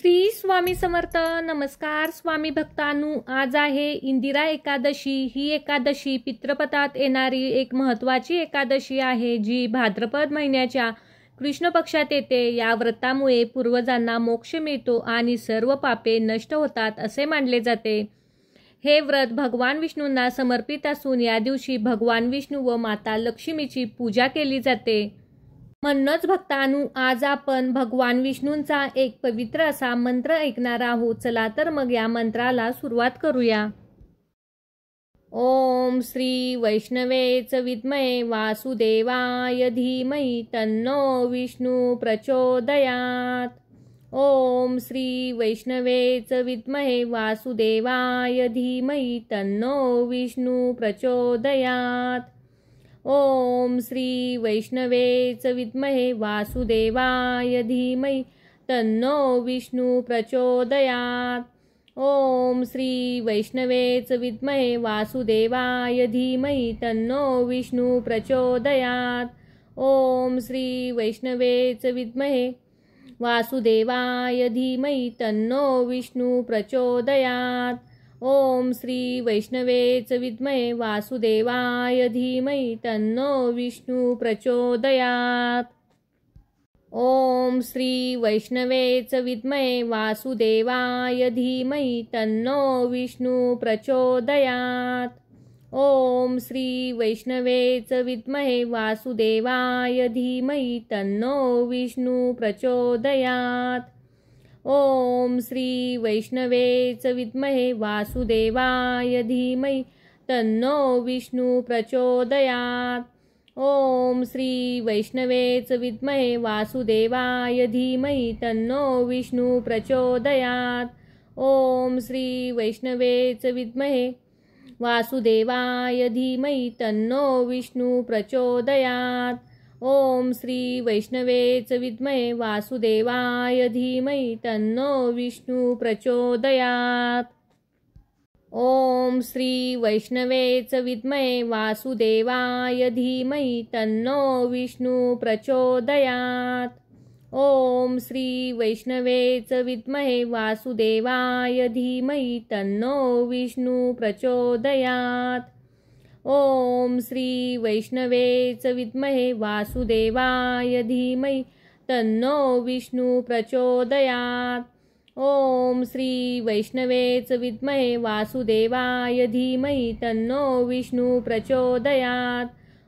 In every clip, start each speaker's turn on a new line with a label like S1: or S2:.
S1: श्री स्वामी समर्थ. नमस्कार स्वामी भक्तांनो. आज आहे इंदिरा एकादशी. ही एकादशी पितृपदात येणारी एक महत्त्वाची एकादशी आहे, जी भाद्रपद महिन्याच्या कृष्ण पक्षात येते. या व्रतामुळे पूर्वजांना मोक्ष मिळतो आणि सर्व पापे नष्ट होतात असे मानले जाते. हे व्रत भगवान विष्णूंना समर्पित असून या दिवशी भगवान विष्णू व माता लक्ष्मीची पूजा केली जाते. म्हणूनच भक्तांनो, आज आपण भगवान विष्णूंचा एक पवित्र असा मंत्र ऐकणार आहोत. चला तर मग या मंत्राला सुरुवात करूया. ओम श्री वैष्णवेच विद्महे वासुदेवाय धीमहि तन्नो विष्णू प्रचोदयात. ओम श्री वैष्णवेच विद्महे वासुदेवाय धीमहि तन्नो विष्णू प्रचोदयात. ओम श्री वैष्णवेच विद्महे वासुदेवाय धीमहि तन्नो विष्णू प्रचोदयात. ओम श्री वैष्णवेच विद्महे वासुदेवाय धीमहि तन्नो विष्णू प्रचोदयात. ओम श्री वैष्णवेच विद्महे वासुदेवाय धीमहि तन्नो विष्णू प्रचोदयात. ओम श्री वैष्णवेच विद्महे वासुदेवाय धीमहि तन्नो विष्णू प्रचोदयात. ओम श्री वैष्णवेच विद्महे वासुदेवाय धीमहि तन्नो विष्णू प्रचोदयात. ओम श्री वैष्णवेच विद्महे वासुदेवाय धीमहि तन्नो विष्णू प्रचोदयात. ओम श्री वैष्णवेच विद्महे वासुदेवाय धीमहि तन्नो विष्णू प्रचोदयात. ओम श्री वैष्णवेच विद्महे वासुदेवाय धीमहि तन्नो विष्णू प्रचोदयात. ओम श्री वैष्णवेच विद्महे वासुदेवाय धीमहि तन्नो विष्णू प्रचोदयात. ओम श्री वैष्णवेच विद्महे वासुदेवाय धीमहि तन्नो विष्णू प्रचोदयात. ओम श्री वैष्णवेच विद्महे वासुदेवाय धीमहि तन्नो विष्णू प्रचोदयात. ओम श्री वैष्णवेच विद्महे वासुदेवाय धीमहि तन्नो विष्णू प्रचोदयात. ओम श्री वैष्णवेच विद्महे वासुदेवाय धीमहि तन्नो विष्णू प्रचोदयात. ओम श्री वैष्णवेच विद्महे वासुदेवाय धीमहि तन्नो विष्णू प्रचोदयात. ओम श्री वैष्णवेच विद्महे वासुदेवाय धीमहि तन्नो विष्णू प्रचोदयात.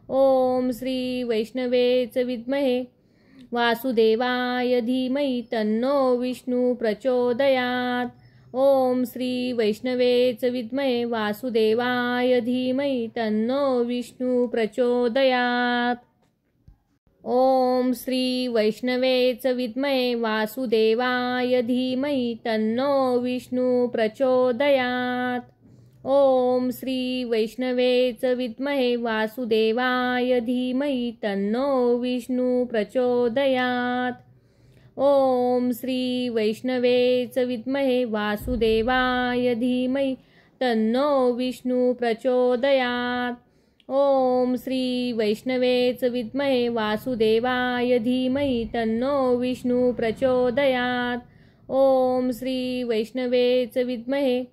S1: ओम श्री वैष्णवेच विद्महे वासुदेवाय धीमहि तन्नो विष्णू प्रचोदयात. ओम श्री वैष्णवेच विद्महे वासुदेवाय धीमहि तन्नो विष्णू प्रचोदयात. ओम श्री वैष्णवेच विद्महे वासुदेवाय धीमहि तन्नो विष्णू प्रचोदयात. ओम श्री वैष्णवेच विद्महे वासुदेवाय धीमहि तन्नो विष्णू प्रचोदयात. ओम श्री वैष्णवेच विद्महे वासुदेवाय धीमहि तन्नो विष्णू प्रचोदयात. ओम श्री वैष्णवेच विद्महे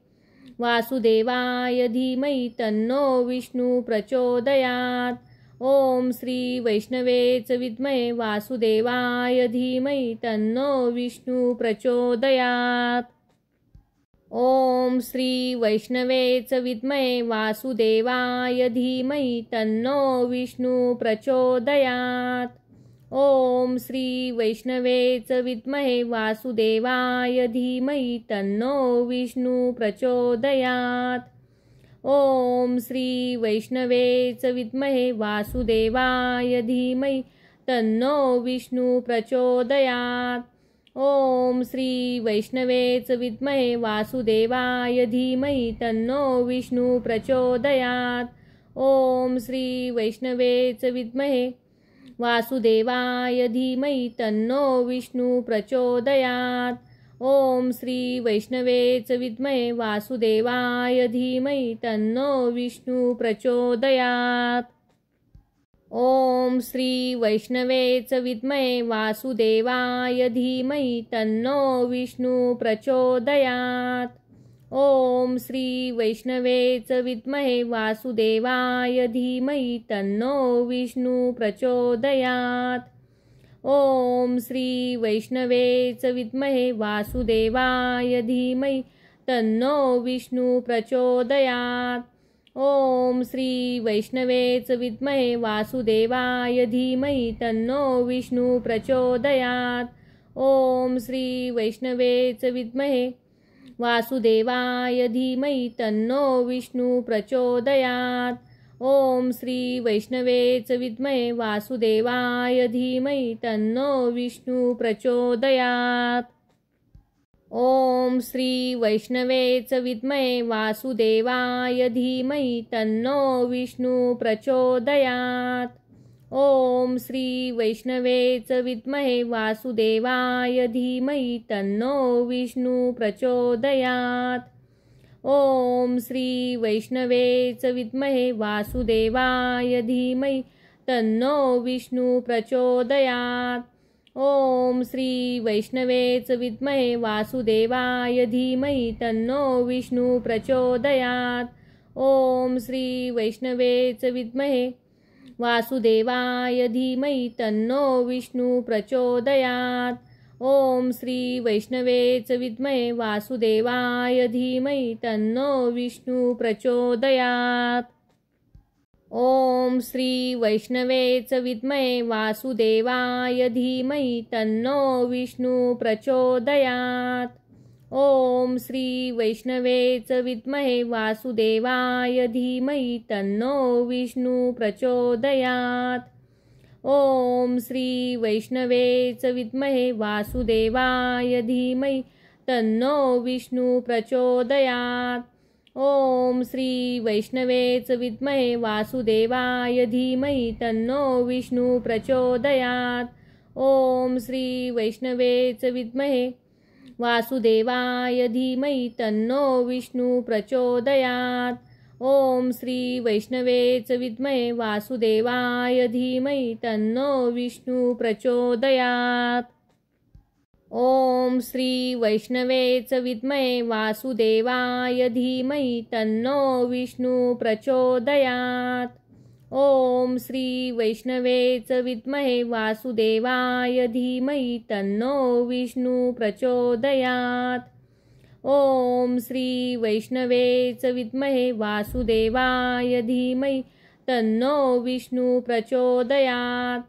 S1: वासुदेवाय धीमहि तन्नो विष्णू प्रचोदयात. ओम श्री वैष्णवेच विद्महे वासुदेवाय धीमहि तन्नो विष्णू प्रचोदयात. ओम श्री वैष्णवेच विद्महे वासुदेवाय धीमहि तन्नो विष्णू प्रचोदयात. ओम श्री वैष्णवेच विद्महे वासुदेवाय धीमहि तन्नो विष्णू प्रचोदयात. ओम श्री वैष्णवेच विद्महे वासुदेवाय धीमहि तन्नो विष्णू प्रचोदयात. ओम श्री वैष्णवेच विद्महे वासुदेवाय धीमहि तन्नो विष्णू प्रचोदयात. ओम श्री वैष्णवेच विद्महे वासुदेवाय धीमहि तन्नो विष्णू प्रचोदयात. ओम श्री वैष्णवेच विद्महे वासुदेवाय धीमहि तन्नो विष्णू प्रचोदयात. ओम श्री वैष्णवेच विद्महे वासुदेवाय धीमहि तन्नो विष्णु प्रचोदयात्। ओम श्री वैष्णवेच विद्महे वासुदेवाय धीमहि तन्नो विष्णु प्रचोदयात्। ओम श्री वैष्णवेच विद्महे वासुदेवाय धीमहि तन्नो विष्णु प्रचोदयात्। ओम श्री वैष्णवेच विद्महे वासुदेवाय धीमहि तन्नो विष्णु प्रचोदयात्। ओम श्री वैष्णवेच विद्महे वासुदेवाय धीमहि तन्नो विष्णु प्रचोदयात्। ओम श्री वैष्णवेच विद्महे वासुदेवाय धीमहि तन्नो विष्णु प्रचोदयात्। ओम श्री वैष्णवेच विद्महे वासुदेवाय धीमहि तन्नो विष्णु प्रचोदयात्। ओम श्री वैष्णवेच विद्महे वासुदेवाय धीमहि तन्नो विष्णु प्रचोदयात्। ओम श्री वैष्णवेच विद्महे वासुदेवाय धीमहि तन्नो विष्णु प्रचोदयात्। ओम श्री वैष्णवेच विद्महे वासुदेवाय धीमहि तन्नो विष्णु प्रचोदयात्। ओम श्री वैष्णवेच विद्महे वासुदेवाय धीमहि तन्नो विष्णु प्रचोदयात्। ओम श्री वैष्णवेच विद्महे वासुदेवाय धीमहि तन्नो विष्णु प्रचोदयात्। ओम श्री वैष्णवेच विद्महे वासुदेवाय धीमहि तन्नो विष्णु प्रचोदयात्। ओम श्री वैष्णवेच विद्महे वासुदेवाय धीमहि तन्नो विष्णु प्रचोदयात्। ओम श्री वैष्णवेच विद्महे वासुदेवाय धीमहि तन्नो विष्णु प्रचोदयात्। ओम श्री वैष्णवेच विद्महे वासुदेवाय धीमहि तन्नो विष्णु प्रचोदयात्। ओम श्री वैष्णवेच विद्महे वासुदेवाय धीमहि तन्नो विष्णु प्रचोदयात्। ओम श्री वैष्णवेच विद्महे वासुदेवाय धीमहि तन्नो विष्णु प्रचोदयात्। ओम श्री वैष्णवेच विद्महे वासुदेवाय धीमहि तन्नो विष्णु प्रचोदयात्। ओम श्री वैष्णवेच विद्महे वासुदेवाय धीमहि तन्नो विष्णु प्रचोदयात्। ओम श्री वैष्णवेच विद्महे वासुदेवाय धीमहि तन्नो विष्णु प्रचोदयात्। ओम श्री वैष्णवेच विद्महे वासुदेवाय धीमहि तन्नो विष्णु प्रचोदयात्।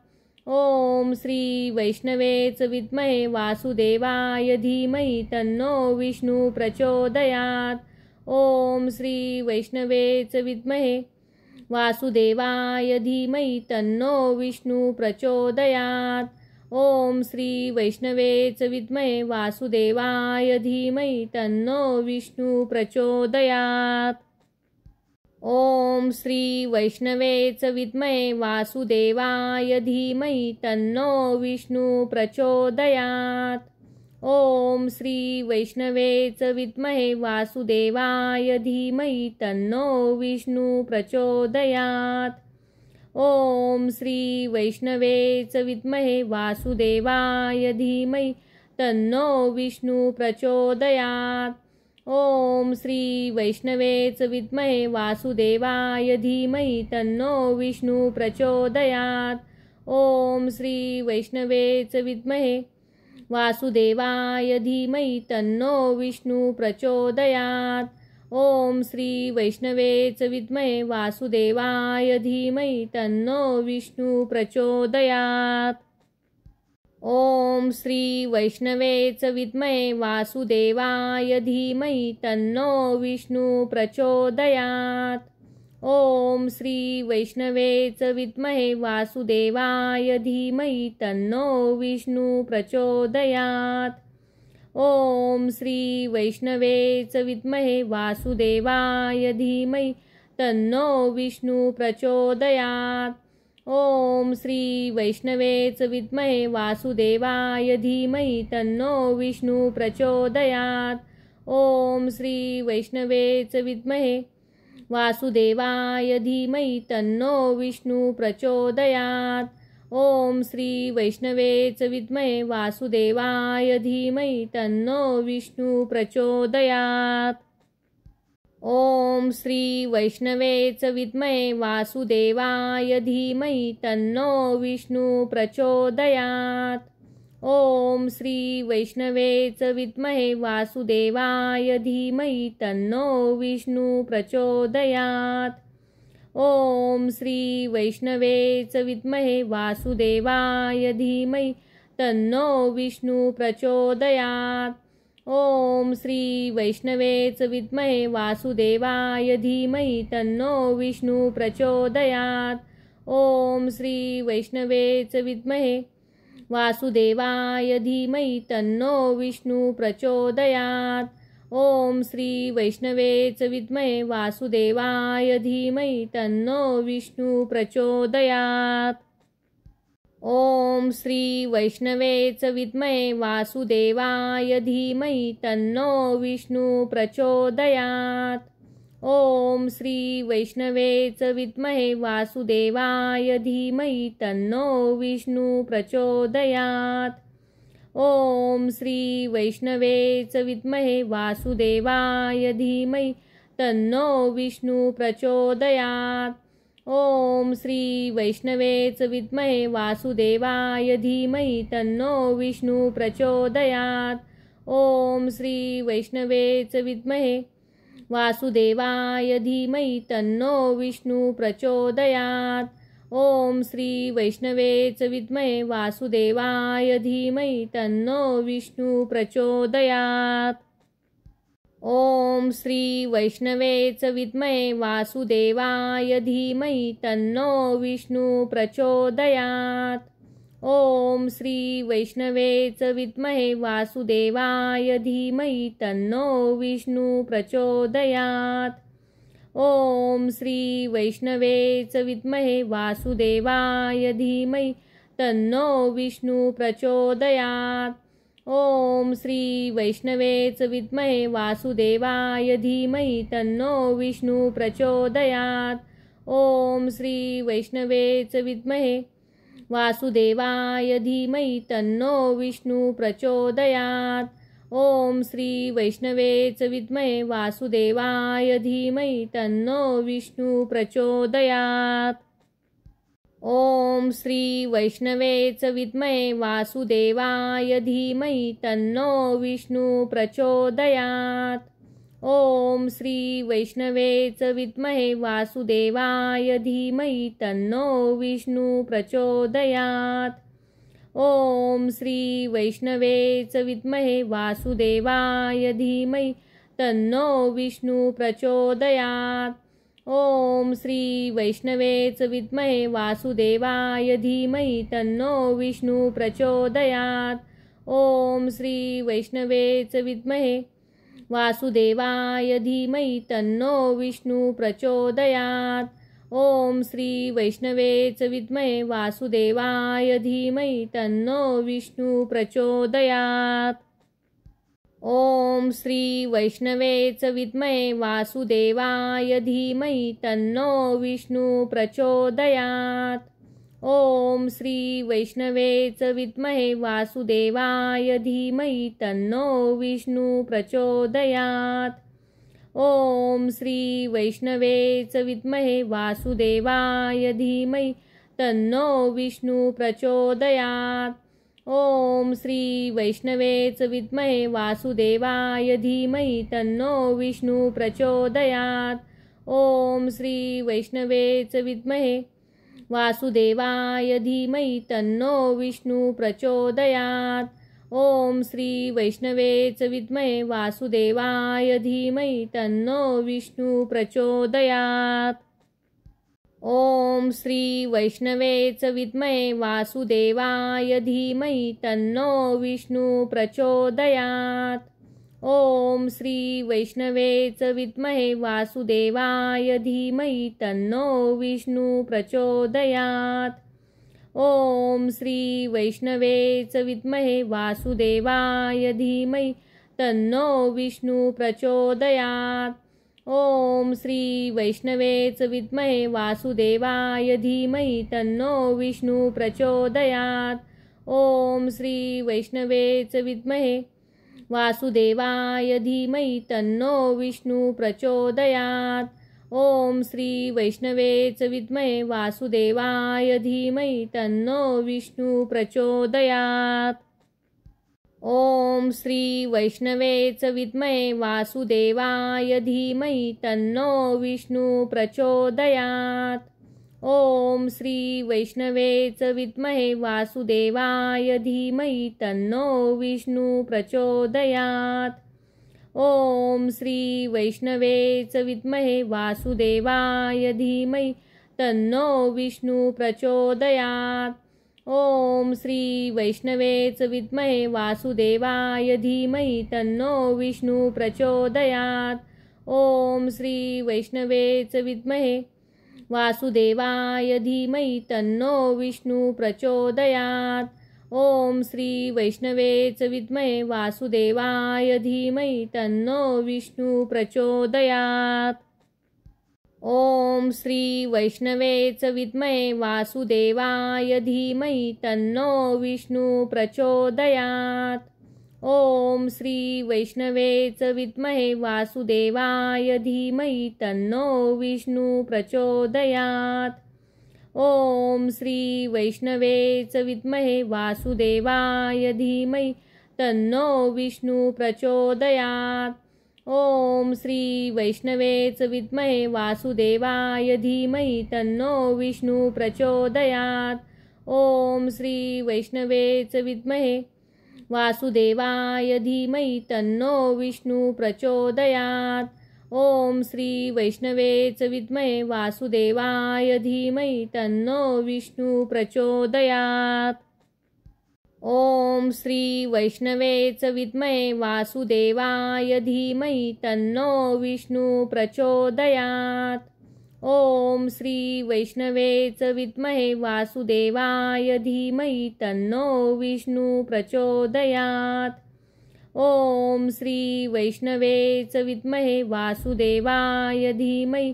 S1: ओम श्री वैष्णवेच विद्महे वासुदेवाय धीमहि तन्नो विष्णु प्रचोदयात्। ओम श्री वैष्णवेच विद्महे वासुदेवाय धीमहि तन्नो विष्णु प्रचोदयात्। ओम श्री वैष्णवेच विद्महे वासुदेवाय धीमहि तन्नो विष्णु प्रचोदयात्। ओम श्री वैष्णवेच विद्महे वासुदेवाय धीमहि तन्नो विष्णु प्रचोदयात्। ओम श्री वैष्णवेच विद्महे वासुदेवाय धीमहि तन्नो विष्णु प्रचोदयात्। ओम श्री वैष्णवेच विद्महे वासुदेवाय धीमहि तन्नो विष्णु प्रचोदयात्। ओम श्री वैष्णवेच विद्महे वासुदेवाय धीमहि तन्नो विष्णु प्रचोदयात्। ओम श्री वैष्णवेच विद्महे वासुदेवाय धीमहि तन्नो विष्णु प्रचोदयात्। ओम श्री वैष्णवेच विद्महे वासुदेवाय धीमहि तन्नो विष्णु प्रचोदयात्। ओम श्री वैष्णवेच विद्महे वासुदेवाय धीमहि तन्नो विष्णु प्रचोदयात्। ओम श्री वैष्णवेच विद्महे वासुदेवाय धीमहि तन्नो विष्णु प्रचोदयात्। ओम श्री वैष्णवेच विद्महे वासुदेवाय धीमहि तन्नो विष्णु प्रचोदयात्। ओम श्री वैष्णवेच विद्महे वासुदेवाय धीमहि तन्नो विष्णु प्रचोदयात्। ओम श्री वैष्णवे च विद्महे वासुदेवाय धीमहि तन्नो विष्णु प्रचोदयात्। ओम श्री वैष्णवे च विद्महे वासुदेवाय धीमहि तन्नो विष्णु प्रचोदयात्। ओम श्री वैष्णवे च विद्महे वासुदेवाय धीमहि तन्नो विष्णु प्रचोदयात्। ओम श्री वैष्णवे च विद्महे वासुदेवाय धीमहि तन्नो विष्णु प्रचोदयात्। ओम श्री वैष्णवे च विद्महे वासुदेवाय धीमहि तन्नो विष्णु प्रचोदयात्। ओम श्री वैष्णवे च विद्महे वासुदेवाय धीमहि तन्नो विष्णु प्रचोदयात्। ओम श्री वैष्णवे च विद्महे वासुदेवाय धीमहि तन्नो विष्णु प्रचोदयात्। ओम श्री वैष्णवे च विद्महे वासुदेवाय धीमहि तन्नो विष्णु प्रचोदयात्। ओम श्री वैष्णवे च विद्महे वासुदेवाय धीमहि तन्नो विष्णु प्रचोदयात्। ओम श्री वैष्णवे च विद्महे वासुदेवाय धीमहि तन्नो विष्णु प्रचोदयात्। ओम श्री वैष्णवे च विद्महे वासुदेवाय धीमहि तन्नो विष्णु प्रचोदयात्। ओम श्री वैष्णवे च विद्महे वासुदेवाय धीमहि तन्नो विष्णु प्रचोदयात्। ओम श्री वैष्णवे च विद्महे वासुदेवाय धीमहि तन्नो विष्णु प्रचोदयात्। ओम श्री वैष्णवे च विद्महे वासुदेवाय धीमहि तन्नो विष्णु प्रचोदयात्। ओम श्री वैष्णवे च विद्महे वासुदेवाय धीमहि तन्नो विष्णु प्रचोदयात्। ओम श्री वैष्णवे च विद्महे वासुदेवाय धीमहि तन्नो विष्णु प्रचोदयात्। ओम श्री वैष्णवे च विद्महे वासुदेवाय धीमहि तन्नो विष्णु प्रचोदयात्। ओम श्री वैष्णवे च विद्महे वासुदेवाय धीमहि तन्नो विष्णु प्रचोदयात्। ओम श्री वैष्णवे च विद्महे वासुदेवाय धीमहि तन्नो विष्णु प्रचोदयात्। ओम श्री वैष्णवे च विद्महे वासुदेवाय धीमहि तन्नो विष्णु प्रचोदयात्। ओम श्री वैष्णवे च विद्महे वासुदेवाय धीमहि तन्नो विष्णु प्रचोदयात्। ओम श्री वैष्णवे च विद्महे वासुदेवाय धीमहि तन्नो विष्णु प्रचोदयात्। ओम श्री वैष्णवे च विद्महे वासुदेवाय धीमहि तन्नो विष्णु प्रचोदयात्। ओम श्री वैष्णवे च विद्महे वासुदेवाय धीमहि तन्नो विष्णु प्रचोदयात्। ओम श्री वैष्णवे च विद्महे वासुदेवाय धीमहि तन्नो विष्णु प्रचोदयात्। ओम श्री वैष्णवे च विद्महे वासुदेवाय धीमहि तन्नो विष्णु प्रचोदयात्। ओम श्री वैष्णवे च विद्महे वासुदेवाय धीमहि तन्नो विष्णु प्रचोदयात्। ओम श्री वैष्णवे च विद्महे वासुदेवाय धीमहि तन्नो विष्णु प्रचोदयात्। ओम श्री वैष्णवे च विद्महे वासुदेवाय धीमहि तन्नो विष्णु प्रचोदयात्। ओम श्री वैष्णवे च विद्महे वासुदेवाय धीमहि तन्नो विष्णु प्रचोदयात्। ओम श्री वैष्णवे च विद्महे वासुदेवाय धीमहि तन्नो विष्णु प्रचोदयात्। ओम श्री वैष्णवे च विद्महे वासुदेवाय धीमहि तन्नो विष्णु प्रचोदयात्। ओम श्री वैष्णवे च विद्महे वासुदेवाय धीमहि तन्नो विष्णु प्रचोदयात्। ओम श्री वैष्णवे च विद्महे वासुदेवाय धीमहि तन्नो विष्णु प्रचोदयात्। ओम श्री वैष्णवेच विद्महे वासुदेवाय धीमहि तन्नो विष्णु प्रचोदयात्। ओम श्री वैष्णवेच विद्महे वासुदेवाय धीमहि तन्नो विष्णु प्रचोदयात्। ओम श्री वैष्णवेच विद्महे वासुदेवाय धीमहि तन्नो विष्णु प्रचोदयात्। ओम श्री वैष्णवेच विद्महे वासुदेवाय धीमहि तन्नो विष्णु प्रचोदयात्। ओम श्री वैष्णवेच विद्महे वासुदेवाय धीमहि तन्नो विष्णु प्रचोदयात्। ओम श्री वैष्णवेच विद्महे वासुदेवाय धीमहि तन्नो विष्णु प्रचोदयात्। ओम श्री वैष्णवेच विद्महे वासुदेवाय धीमहि तन्नो विष्णु प्रचोदयात्। ओम श्री वैष्णवेच विद्महे वासुदेवाय धीमहि तन्नो विष्णु प्रचोदयात्। ओम श्री वैष्णवेच विद्महे वासुदेवाय धीमहि तन्नो विष्णु प्रचोदयात्। ओम श्री वैष्णवेच विद्महे वासुदेवाय धीमहि तन्नो विष्णु प्रचोदयात्। ओम श्री वैष्णवेच विद्महे वासुदेवाय धीमहि तन्नो विष्णु प्रचोदयात्। ओम श्री वैष्णवेच विद्महे वासुदेवाय धीमहि तन्नो विष्णु प्रचोदयात्। ओम श्री वैष्णवेच विद्महे वासुदेवाय धीमहि तन्नो विष्णु प्रचोदयात्। ओम श्री वैष्णवेच विद्महे वासुदेवाय धीमहि तन्नो विष्णु प्रचोदयात्। ओम श्री वैष्णवेच विद्महे वासुदेवाय धीमहि तन्नो विष्णु प्रचोदयात्। ओम श्री वैष्णवेच विद्महे वासुदेवाय धीमहि तन्नो विष्णु प्रचोदयात्। ओम श्री वैष्णवेच विद्महे वासुदेवाय धीमहि तन्नो विष्णु प्रचोदयात्। ओम श्री वैष्णवेच विद्महे वासुदेवाय धीमहि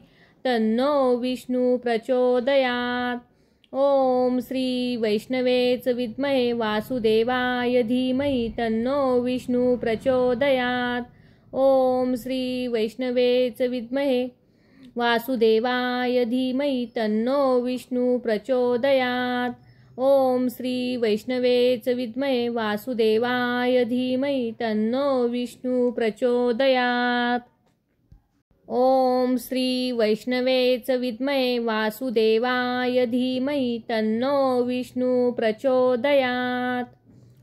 S1: तन्नो विष्णु प्रचोदयात्। ओम श्री वैष्णवेच विद्महे वासुदेवाय धीमहि तन्नो विष्णु प्रचोदयात्। ओम श्री वैष्णवेच विद्महे वासुदेवाय धीमहि तन्नो विष्णु प्रचोदयात्। ओम श्री वैष्णवेच विद्महे वासुदेवाय धीमहि तन्नो विष्णु प्रचोदयात्। ओम श्री वैष्णवेच विद्महे वासुदेवाय धीमहि तन्नो विष्णु प्रचोदयात्।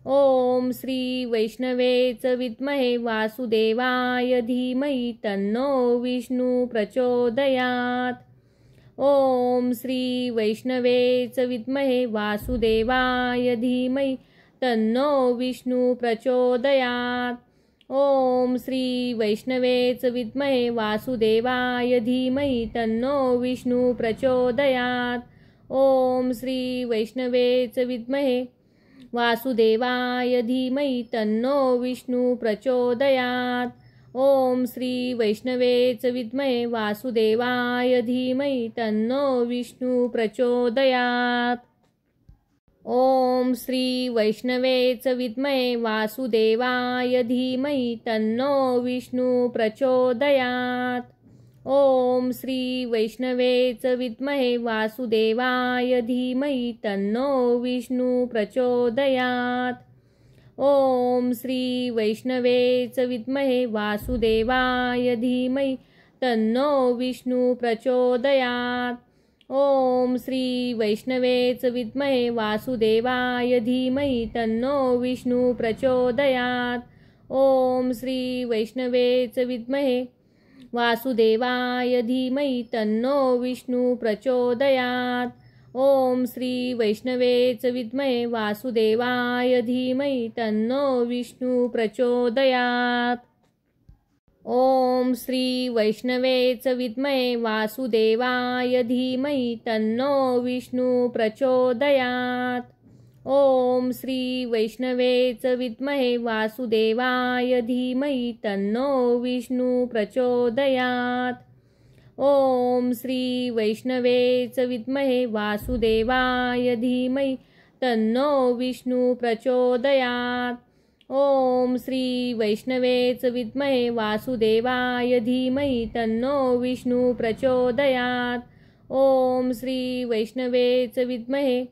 S1: ओम श्री वैष्णवेच विद्महे वासुदेवाय धीमहि तन्नो विष्णु प्रचोदयात्। ओम श्री वैष्णवेच विद्महे वासुदेवाय धीमहि तन्नो विष्णु प्रचोदयात्। ओम श्री वैष्णवेच विद्महे वासुदेवाय धीमहि तन्नो विष्णु प्रचोदयात्। ओम श्री वैष्णवेच विद्महे वासुदेवाय धीमहि तन्नो विष्णु प्रचोदयात्। ओम श्री वैष्णवेच विद्महे वासुदेवाय धीमहि तन्नो विष्णु प्रचोदयात्। ओम श्री वैष्णवेच विद्महे वासुदेवाय धीमहि तन्नो विष्णु प्रचोदयात्। ओम श्री वैष्णवेच विद्महे वासुदेवाय धीमहि तन्नो विष्णु प्रचोदयात्। ओम श्री वैष्णवेच विद्महे वासुदेवाय धीमहि तन्नो विष्णु प्रचोदयात्। ओम श्री वैष्णवेच विद्महे वासुदेवाय धीमहि तन्नो विष्णु प्रचोदयात्। ओम श्री वैष्णवेच विद्महे वासुदेवाय धीमहि तन्नो विष्णु प्रचोदयात्। ओम श्री वैष्णवेच विद्महे वासुदेवाय धीमहि तन्नो विष्णु प्रचोदयात्। ओम श्री वैष्णवेच विद्महे वासुदेवाय धीमहि तन्नो विष्णु प्रचोदयात्। ओम श्री वैष्णवे च विद्महे वासुदेवाय धीमहि तन्नो विष्णु प्रचोदयात्। ओम श्री वैष्णवे च विद्महे वासुदेवाय धीमहि तन्नो विष्णु प्रचोदयात्। ओम श्री वैष्णवे च विद्महे वासुदेवाय धीमहि तन्नो विष्णु प्रचोदयात्। ओम श्री वैष्णवे च विद्महे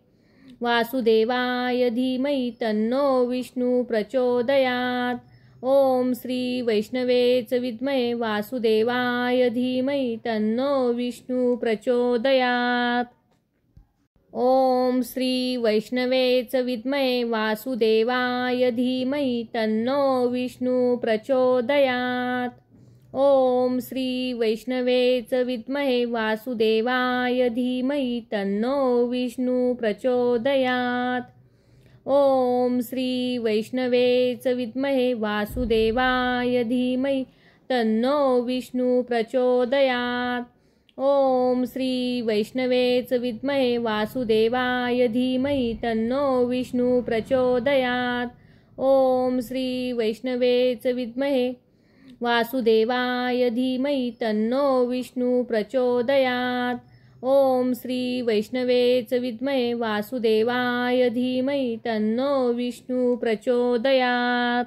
S1: वासुदेवाय धीमहि तन्नो विष्णु प्रचोदयात्। ओम श्री वैष्णवे च विद्महे वासुदेवाय धीमहि तन्नो विष्णु प्रचोदयात्। ओम श्री वैष्णवे च विद्महे वासुदेवाय धीमहि तन्नो विष्णु प्रचोदयात्। ओम श्री वैष्णवे च विद्महे वासुदेवाय धीमहि तन्नो विष्णु प्रचोदयात्। ओम श्री वैष्णवे च विद्महे वासुदेवाय धीमहि तन्नो विष्णु प्रचोदयात्। ओम श्री वैष्णवे च विद्महे वासुदेवाय धीमहि तन्नो विष्णु प्रचोदयात्। ओम श्री वैष्णवे च विद्महे वासुदेवाय धीमहि तन्नो विष्णु प्रचोदयात्। ओम श्री वैष्णवे च विद्महे वासुदेवाय धीमहि तन्नो विष्णु प्रचोदयात्।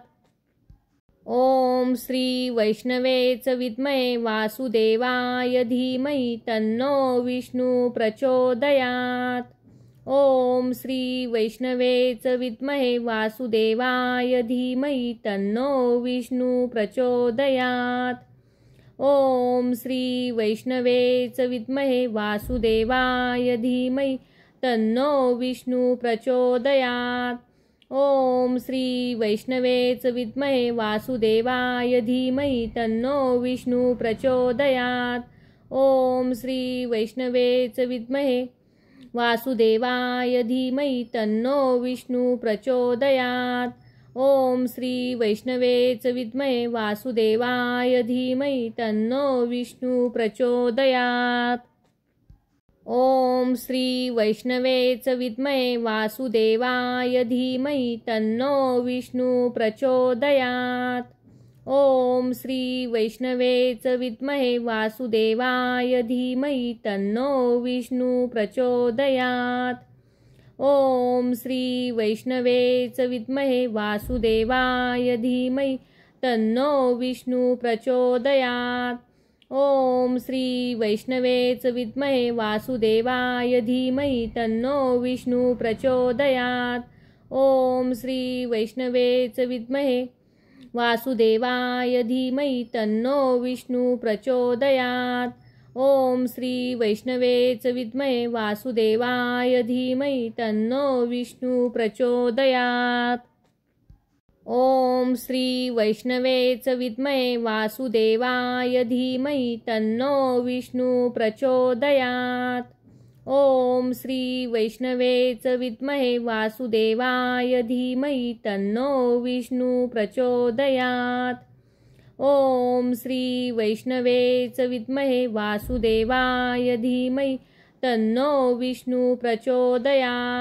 S1: ओम श्री वैष्णवे च विद्महे वासुदेवाय धीमहि तन्नो विष्णु प्रचोदयात्। ओम श्री वैष्णवे च विद्महे वासुदेवाय धीमहि तन्नो विष्णु प्रचोदयात्। ओम श्री वैष्णवे च विद्महे वासुदेवाय धीमहि तन्नो विष्णु प्रचोदयात्। ओम श्री वैष्णवे च विद्महे वासुदेवाय धीमहि तन्नो विष्णु प्रचोदयात्। ओम श्री वैष्णवे च विद्महे वासुदेवाय धीमहि तन्नो विष्णु प्रचोदयात्। ओम श्री वैष्णवे च विद्महे वासुदेवाय धीमहि तन्नो विष्णु प्रचोदयात्। ओम श्री वैष्णवे च विद्महे वासुदेवाय धीमहि तन्नो विष्णु प्रचोदयात्। ओम श्री वैष्णवे च विद्महे वासुदेवाय धीमहि तन्नो विष्णु प्रचोदयात्। ओम श्री वैष्णवे च विद्महे वासुदेवाय धीमहि तन्नो विष्णु प्रचोदयात्। ओम श्री वैष्णवे च विद्महे वासुदेवाय धीमहि तन्नो विष्णु प्रचोदयात्। ओम श्री वैष्णवे च विद्महे वासुदेवाय धीमहि तन्नो विष्णु प्रचोदयात्। ओम श्री वैष्णवे च विद्महे वासुदेवाय धीमहि तन्नो विष्णु प्रचोदयात्। ओम श्री वैष्णवे च विद्महे वासुदेवाय धीमहि तन्नो विष्णु प्रचोदयात्। ओम श्री वैष्णवे च विद्महे वासुदेवाय धीमहि तन्नो विष्णु प्रचोदयात्। ओम श्री वैष्णवे च विद्महे वासुदेवाय धीमहि तन्नो विष्णु प्रचोदयात्।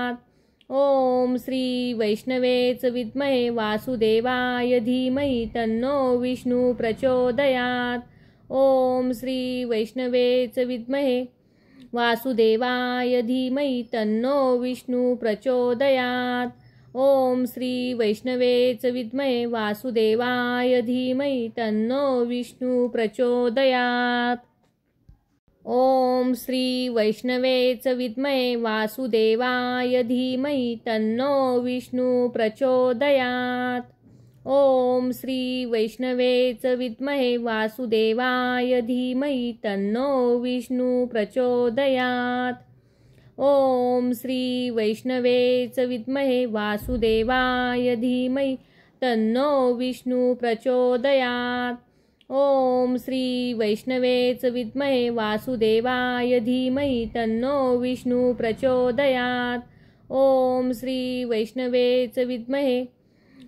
S1: ओम श्री वैष्णवे च विद्महे वासुदेवाय धीमहि तन्नो विष्णु प्रचोदयात्। ओम श्री वैष्णवे च विद्महे वासुदेवाय धीमहि तन्नो विष्णु प्रचोदयात्। ओम श्री वैष्णवे च विद्महे वासुदेवाय धीमहि तन्नो विष्णु प्रचोदयात्। ओम श्री वैष्णवे च विद्महे वासुदेवाय धीमहि तन्नो विष्णु प्रचोदयात्। ओम श्री वैष्णवे च विद्महे वासुदेवाय धीमहि तन्नो विष्णु प्रचोदयात्। ओम श्री वैष्णवे च विद्महे वासुदेवाय धीमहि तन्नो विष्णु प्रचोदयात्। ओम श्री वैष्णवे च विद्महे वासुदेवाय धीमहि तन्नो विष्णु प्रचोदयात्। ओम श्री वैष्णवे च विद्महे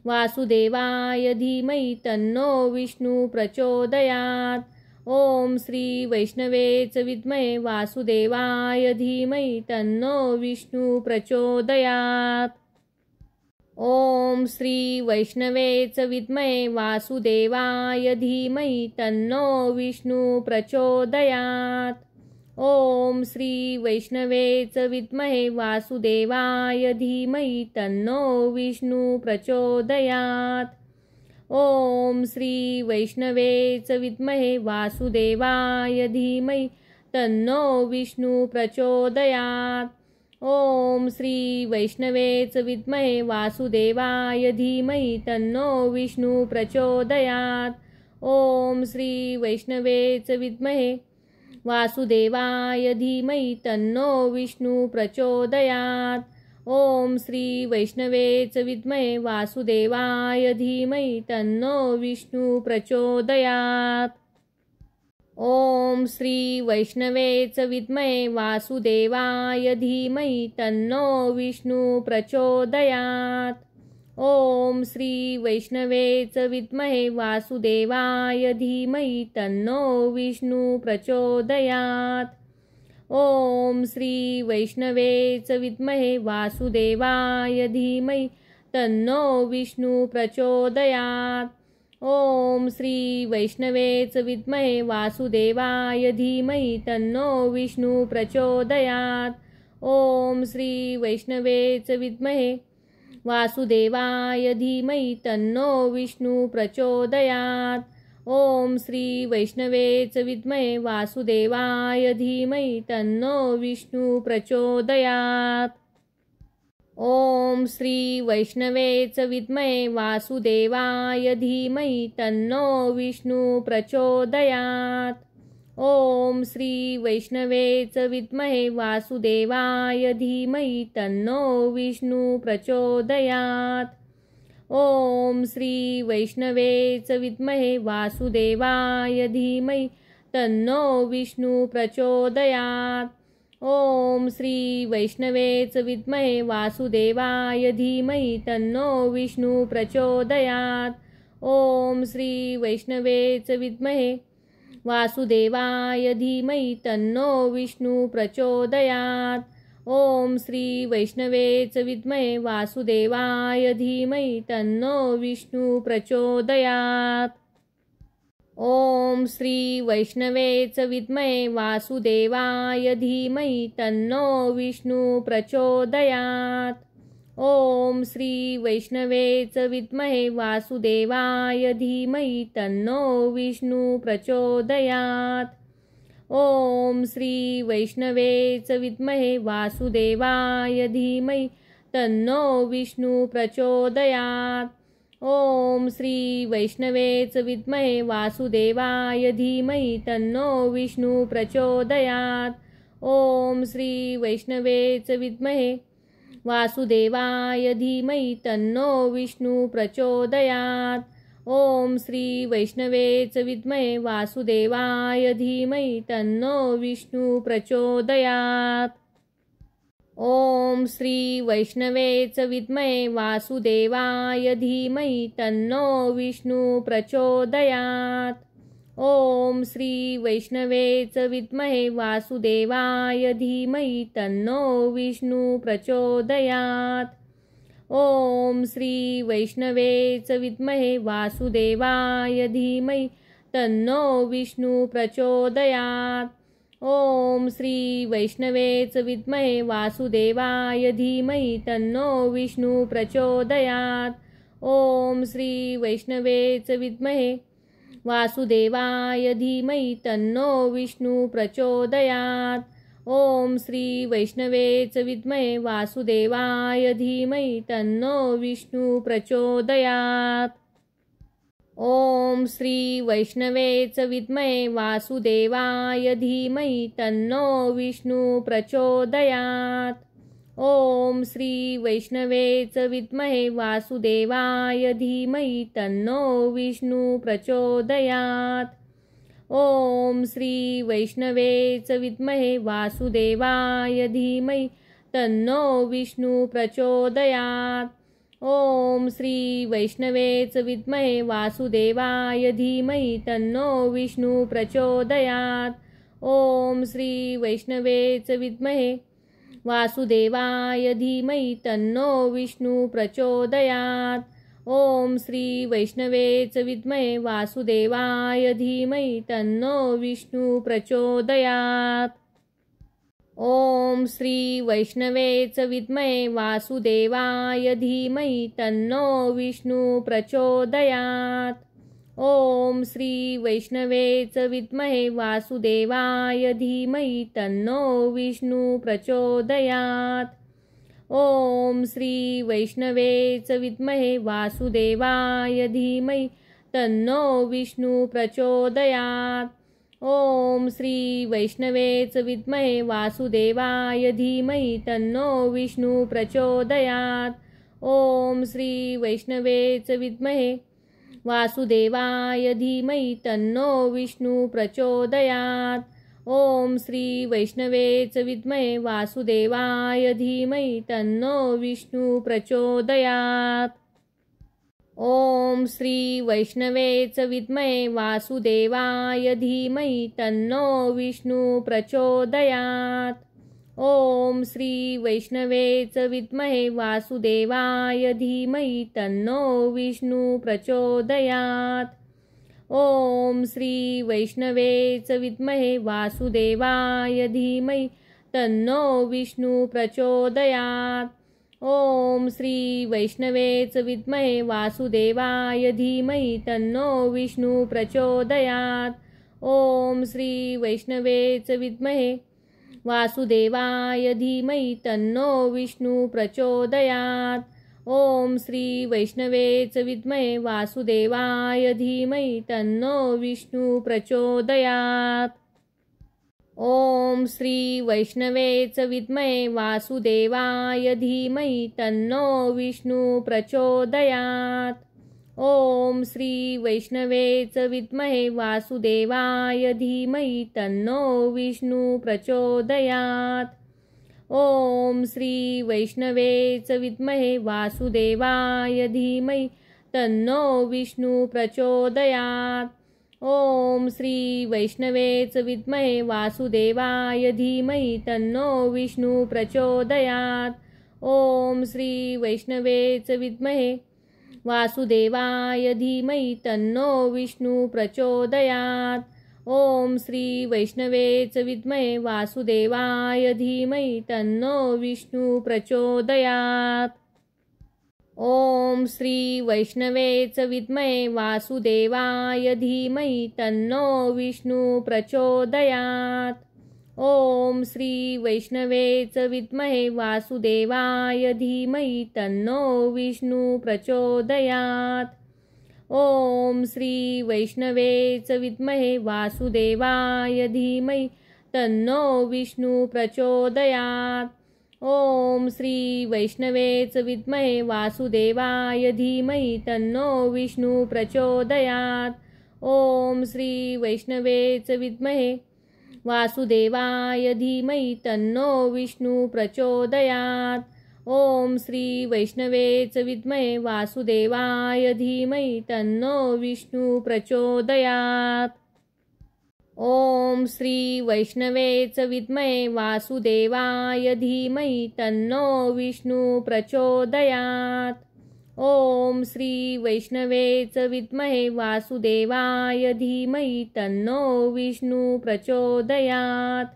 S1: वासुदेवाय धीमहि तन्नो विष्णु प्रचोदयात्। ओम श्री वैष्णवे च विद्महे वासुदेवाय धीमहि तन्नो विष्णु प्रचोदयात्। ओम श्री वैष्णवे च विद्महे वासुदेवाय धीमहि तन्नो विष्णु प्रचोदयात्। ओम श्री वैष्णवे च विद्महे वासुदेवाय धीमहि तन्नो विष्णु प्रचोदयात्। ओम श्री वैष्णवे च विद्महे वासुदेवाय धीमहि तन्नो विष्णु प्रचोदयात्। ओम श्री वैष्णवे च विद्महे वासुदेवाय धीमहि तन्नो विष्णु प्रचोदयात्। ओम श्री वैष्णवे च विद्महे वासुदेवाय धीमहि तन्नो विष्णु प्रचोदयात्। ओम श्री वैष्णवे च विद्महे वासुदेवाय धीमहि तन्नो विष्णु प्रचोदयात्। ओम श्री वैष्णवे च विद्महे वासुदेवाय धीमहि तन्नो विष्णु प्रचोदयात्। ओम श्री वैष्णवे च विद्महे वासुदेवाय धीमहि तन्नो विष्णु प्रचोदयात्। ओम श्री वैष्णवे च विद्महे वासुदेवाय धीमहि तन्नो विष्णु प्रचोदयात्। ओम श्री वैष्णवे च विद्महे वासुदेवाय धीमहि तन्नो विष्णु प्रचोदयात्। ओम श्री वैष्णवे च विद्महे वासुदेवाय धीमहि तन्नो विष्णु प्रचोदयात्। ओम श्री वैष्णवे च विद्महे वासुदेवाय धीमहि तन्नो विष्णु प्रचोदयात्। ओम श्री वैष्णवे च विद्महे वासुदेवाय धीमहि तन्नो विष्णु प्रचोदयात्। ओम श्री वैष्णवे च विद्महे वासुदेवाय धीमहि तन्नो विष्णु प्रचोदयात्। ओम श्री वैष्णवे च विद्महे वासुदेवाय धीमहि तन्नो विष्णु प्रचोदयात्। ओम श्री वैष्णवे च विद्महे वासुदेवाय धीमहि तन्नो विष्णु प्रचोदयात्। ओम श्री वैष्णवे च विद्महे वासुदेवाय धीमहि तन्नो विष्णु प्रचोदयात्। ओम श्री वैष्णवे च विद्महे वासुदेवाय धीमहि तन्नो विष्णु प्रचोदयात्। ओम श्री वैष्णवे च विद्महे वासुदेवाय धीमहि तन्नो विष्णु प्रचोदयात्। ओम श्री वैष्णवे च विद्महे वासुदेवाय धीमहि तन्नो विष्णु प्रचोदयात्। ओम श्री वैष्णवे च विद्महे वासुदेवाय धीमहि तन्नो विष्णु प्रचोदयात्। ओम श्री वैष्णवे च विद्महे वासुदेवाय धीमहि तन्नो विष्णु प्रचोदयात्। ओम श्री वैष्णवे च विद्महे वासुदेवाय धीमहि तन्नो विष्णु प्रचोदयात्। ओम श्री वैष्णवे च विद्महे वासुदेवाय धीमहि तन्नो विष्णु प्रचोदयात्। ओम श्री वैष्णवे च विद्महे वासुदेवाय धीमहि तन्नो विष्णु प्रचोदयात्। ओम श्री वैष्णवे च विद्महे वासुदेवाय धीमहि तन्नो विष्णु प्रचोदयात्। ओम श्री वैष्णवे च विद्महे वासुदेवाय धीमहि तन्नो विष्णु प्रचोदयात्। ओम श्री वैष्णवे च विद्महे वासुदेवाय धीमहि तन्नो विष्णु प्रचोदयात्। ओम श्री वैष्णवे च विद्महे वासुदेवाय धीमहि तन्नो विष्णु प्रचोदयात्। ओम श्री वैष्णवे च विद्महे वासुदेवाय धीमहि तन्नो विष्णु प्रचोदयात्। ओम श्री वैष्णवे च विद्महे वासुदेवाय धीमहि तन्नो विष्णु प्रचोदयात्। ओम श्री वैष्णवे च विद्महे वासुदेवाय धीमहि तन्नो विष्णु प्रचोदयात्। ओम श्री वैष्णवे च विद्महे वासुदेवाय धीमहि तन्नो विष्णु प्रचोदयात्। ओम श्री वैष्णवे च विद्महे वासुदेवाय धीमहि तन्नो विष्णु प्रचोदयात्। ओम श्री वैष्णवे च विद्महे वासुदेवाय धीमहि तन्नो विष्णु प्रचोदयात्। ओम श्री वैष्णवे च विद्महे वासुदेवाय धीमहि तन्नो विष्णु प्रचोदयात्। ओम श्री वैष्णवे च विद्महे वासुदेवाय धीमहि तन्नो विष्णु प्रचोदयात्। ओम श्री वैष्णवे च विद्महे वासुदेवाय धीमहि तन्नो विष्णु प्रचोदयात्। ओम श्री वैष्णवे च विद्महे वासुदेवाय धीमहि तन्नो विष्णु प्रचोदयात्। ओम श्री वैष्णवे च विद्महे वासुदेवाय धीमहि तन्नो विष्णु प्रचोदयात्। ओम श्री वैष्णवे च विद्महे वासुदेवाय धीमहि तन्नो विष्णु प्रचोदयात्। ओम श्री वैष्णवे च विद्महे वासुदेवाय धीमहि तन्नो विष्णु प्रचोदयात्। ओम श्री वैष्णवे च विद्महे वासुदेवाय धीमहि तन्नो विष्णु प्रचोदयात्। ओम श्री वैष्णवे च विद्महे वासुदेवाय धीमहि तन्नो विष्णु प्रचोदयात्। ओम श्री वैष्णवे च विद्महे वासुदेवाय धीमहि तन्नो विष्णु प्रचोदयात्। ओम श्री वैष्णवे च विद्महे वासुदेवाय धीमहि तन्नो विष्णु प्रचोदयात्। ओम श्री वैष्णवे च विद्महे वासुदेवाय धीमहि तन्नो विष्णु प्रचोदयात्। ओम श्री वैष्णवे च विद्महे वासुदेवाय धीमहि तन्नो विष्णु प्रचोदयात्। ओम श्री वैष्णवे च विद्महे वासुदेवाय धीमहि तन्नो विष्णु प्रचोदयात्। ओम श्री वैष्णवे च विद्महे वासुदेवाय धीमहि तन्नो विष्णु प्रचोदयात्। ओम श्री वैष्णवे च विद्महे वासुदेवाय धीमहि तन्नो विष्णु प्रचोदयात्। ओम श्री वैष्णवे च विद्महे वासुदेवाय धीमहि तन्नो विष्णु प्रचोदयात्। ओम श्री वैष्णवे च विद्महे वासुदेवाय धीमहि तन्नो विष्णु प्रचोदयात्। ओम श्री वैष्णवे च विद्महे वासुदेवाय धीमहि तन्नो विष्णु प्रचोदयात्। ओम श्री वैष्णवे च विद्महे वासुदेवाय धीमहि तन्नो विष्णु प्रचोदयात्। ओम श्री वैष्णवे च विद्महे वासुदेवाय धीमहि तन्नो विष्णु प्रचोदयात्। ओम श्री वैष्णवे च विद्महे वासुदेवाय धीमहि तन्नो विष्णु प्रचोदयात्। ओम श्री वैष्णवे च विद्महे वासुदेवाय धीमहि तन्नो विष्णु प्रचोदयात्। ओम श्री वैष्णवे च विद्महे वासुदेवाय धीमहि तन्नो विष्णु प्रचोदयात्। ओम श्री वैष्णवे च विद्महे वासुदेवाय धीमहि तन्नो विष्णु प्रचोदयात्। ओम श्री वैष्णवे च विद्महे वासुदेवाय धीमहि तन्नो विष्णु प्रचोदयात्। ओम श्री वैष्णवे च विद्महे वासुदेवाय धीमहि तन्नो विष्णु प्रचोदयात्।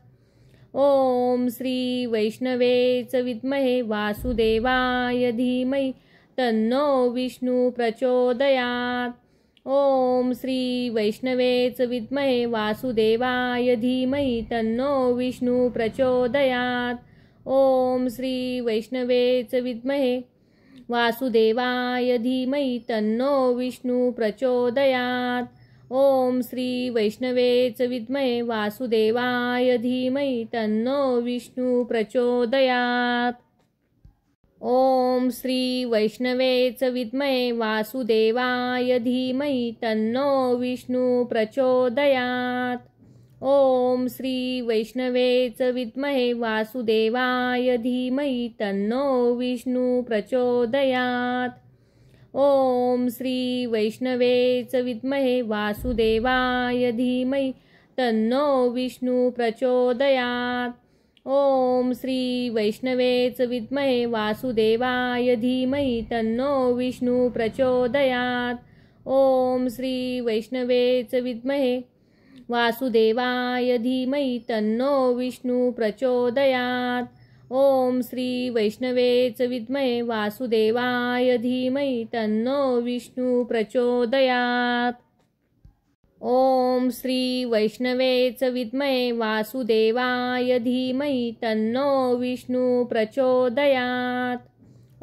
S1: ओम श्री वैष्णवे च विद्महे वासुदेवाय धीमहि तन्नो विष्णु प्रचोदयात्। ओम श्री वैष्णवे च विद्महे वासुदेवाय धीमहि तन्नो विष्णु प्रचोदयात्। ओम श्री वैष्णवे च विद्महे वासुदेवाय धीमहि तन्नो विष्णु प्रचोदयात्। ओम श्री वैष्णवे च विद्महे वासुदेवाय धीमहि तन्नो विष्णु प्रचोदयात्। ओम श्री वैष्णवे च विद्महे वासुदेवाय धीमहि तन्नो विष्णु प्रचोदयात्। ओम श्री वैष्णवे च विद्महे वासुदेवाय धीमहि तन्नो विष्णु प्रचोदयात्। ओम श्री वैष्णवे च विद्महे वासुदेवाय धीमहि तन्नो विष्णु प्रचोदयात्। ओम श्री वैष्णवेच विद्महे वासुदेवाय धीमहि तन्नो विष्णु प्रचोदयात्। ओम श्री वैष्णवेच विद्महे वासुदेवाय धीमहि तन्नो विष्णु प्रचोदयात्। ओम श्री वैष्णवेच विद्महे वासुदेवाय धीमहि तन्नो विष्णु प्रचोदयात्। ओम श्री वैष्णवेच विद्महे वासुदेवाय धीमहि तन्नो विष्णु प्रचोदयात्।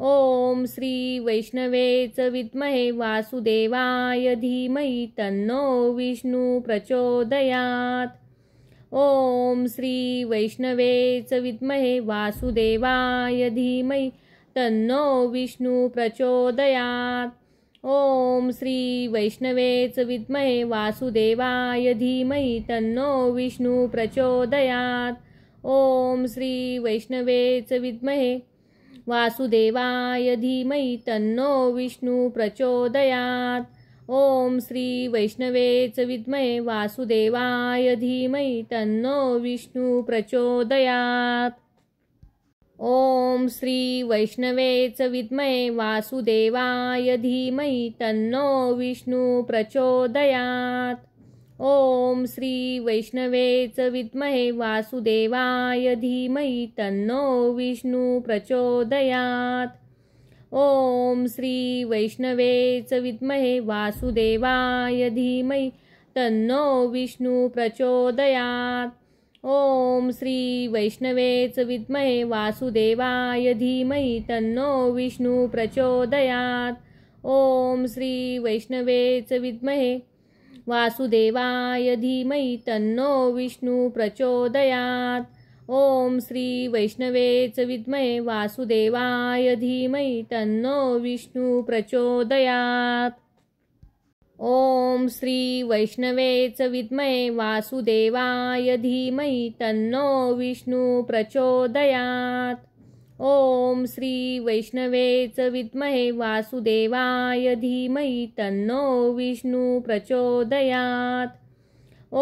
S1: ओम श्री वैष्णवेच विद्महे वासुदेवाय धीमहि तन्नो विष्णु प्रचोदयात्। ओम श्री वैष्णवेच विद्महे वासुदेवाय धीमहि तन्नो विष्णु प्रचोदयात्। ओम श्री वैष्णवेच विद्महे वासुदेवाय धीमहि तन्नो विष्णु प्रचोदयात्। ओम श्री वैष्णवेच विद्महे वासुदेवाय धीमहि तन्नो विष्णु प्रचोदयात्। ओम श्री वैष्णवेच विद्महे वासुदेवाय धीमहि तन्नो विष्णु प्रचोदयात्। ओम श्री वैष्णवेच विद्महे वासुदेवाय धीमहि तन्नो विष्णु प्रचोदयात्। ओम श्री वैष्णवेच विद्महे वासुदेवाय धीमहि तन्नो विष्णु प्रचोदयात्। ओम श्री वैष्णवेच विद्महे वासुदेवाय धीमहि तन्नो विष्णु प्रचोदयात्। ओम श्री वैष्णवेच विद्महे वासुदेवाय धीमहि तन्नो विष्णु प्रचोदयात्। ओम श्री वैष्णवेच विद्महे वासुदेवाय धीमहि तन्नो विष्णु प्रचोदयात्। ओम श्री वैष्णवेच विद्महे वासुदेवाय धीमहि तन्नो विष्णु प्रचोदयात्। ओम श्री वैष्णवेच विद्महे वासुदेवाय धीमहि तन्नो विष्णु प्रचोदयात्। ओम श्री वैष्णवेच विद्महे वासुदेवाय धीमहि तन्नो विष्णु प्रचोदयात्।